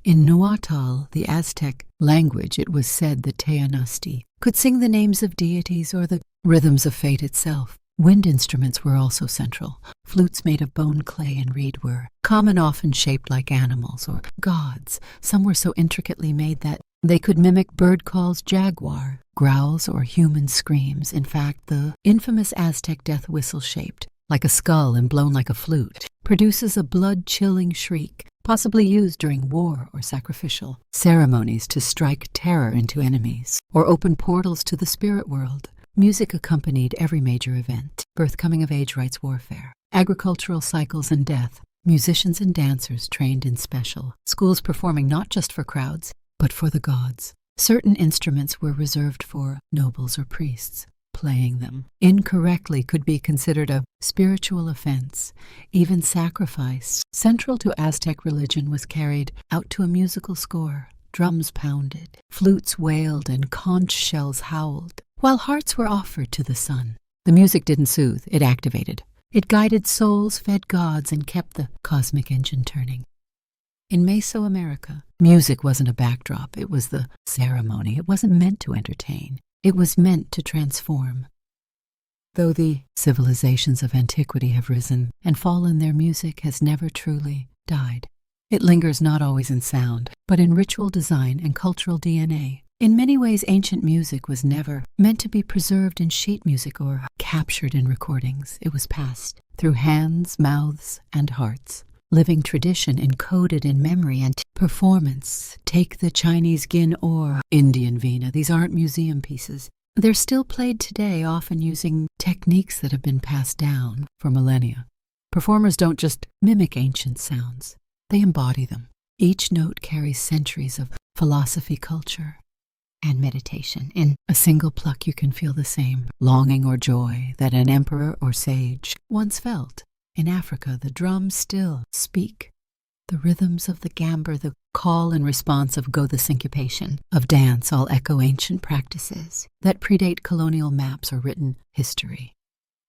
In Nahuatl, the Aztec language, it was said the teonasti could sing the names of deities or the rhythms of fate itself. Wind instruments were also central. Flutes made of bone, clay, and reed were common, often shaped like animals or gods. Some were so intricately made that they could mimic bird calls, jaguar growls, or human screams. In fact, the infamous Aztec death whistle, shaped like a skull and blown like a flute, produces a blood-chilling shriek, possibly used during war or sacrificial ceremonies to strike terror into enemies or open portals to the spirit world. Music accompanied every major event: birth, coming-of-age rites, warfare, agricultural cycles, and death. Musicians and dancers trained in special schools, performing not just for crowds, but for the gods. Certain instruments were reserved for nobles or priests. Playing them incorrectly could be considered a spiritual offense. Even sacrifice, central to Aztec religion, was carried out to a musical score. Drums pounded, flutes wailed, and conch shells howled, while hearts were offered to the sun. The music didn't soothe, it activated. It guided souls, fed gods, and kept the cosmic engine turning. In Mesoamerica, music wasn't a backdrop, it was the ceremony. It wasn't meant to entertain, it was meant to transform. Though the civilizations of antiquity have risen and fallen, their music has never truly died. It lingers not always in sound, but in ritual design and cultural DNA. In many ways, ancient music was never meant to be preserved in sheet music or captured in recordings. It was passed through hands, mouths, and hearts. Living tradition encoded in memory and performance. Take the Chinese gin or Indian veena. These aren't museum pieces. They're still played today, often using techniques that have been passed down for millennia. Performers don't just mimic ancient sounds, they embody them. Each note carries centuries of philosophy, culture, and meditation. In a single pluck, you can feel the same longing or joy that an emperor or sage once felt. In Africa, the drums still speak. The rhythms of the gamber, the call and response of go, the syncopation of dance, all echo ancient practices that predate colonial maps or written history.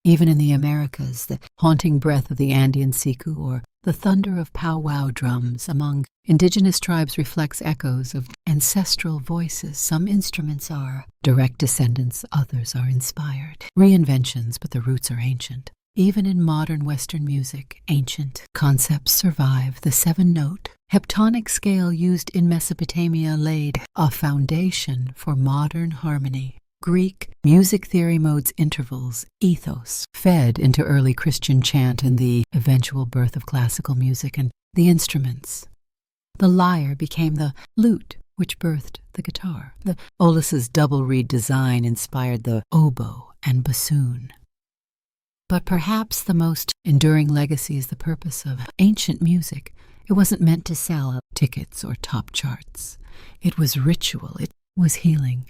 Even in the Americas, the haunting breath of the Andean siku or the thunder of powwow drums among indigenous tribes reflects echoes of ancestral voices. Some instruments are direct descendants, others are inspired. Reinventions, but the roots are ancient. Even in modern Western music, ancient concepts survive. The 7-note heptonic scale used in Mesopotamia laid a foundation for modern harmony. Greek music theory modes intervals, ethos, fed into early Christian chant and the eventual birth of classical music and the instruments. The lyre became the lute, which birthed the guitar. The Olus's double reed design inspired the oboe and bassoon. But perhaps the most enduring legacy is the purpose of ancient music. It wasn't meant to sell tickets or top charts. It was ritual. It was healing.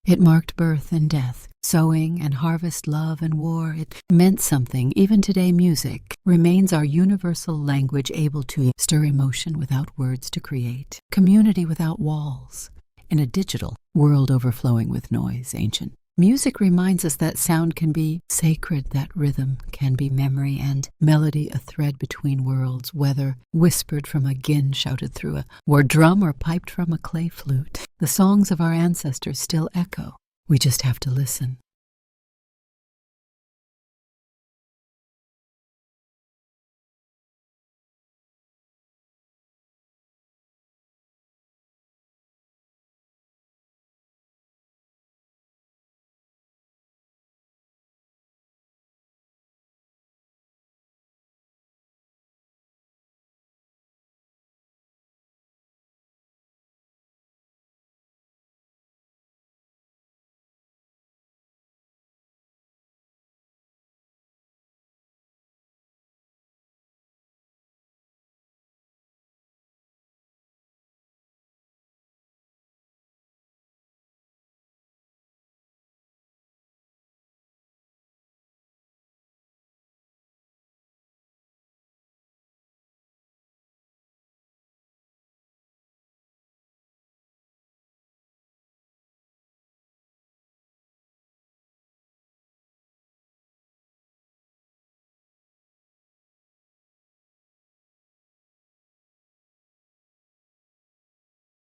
It marked birth and death, sowing and harvest, love and war. It meant something. Even today, music remains our universal language, able to stir emotion without words to create, community without walls. In a digital world overflowing with noise, ancient music reminds us that sound can be sacred, that rhythm can be memory and melody, a thread between worlds, whether whispered from a gin shouted through a war drum or piped from a clay flute. The songs of our ancestors still echo. We just have to listen.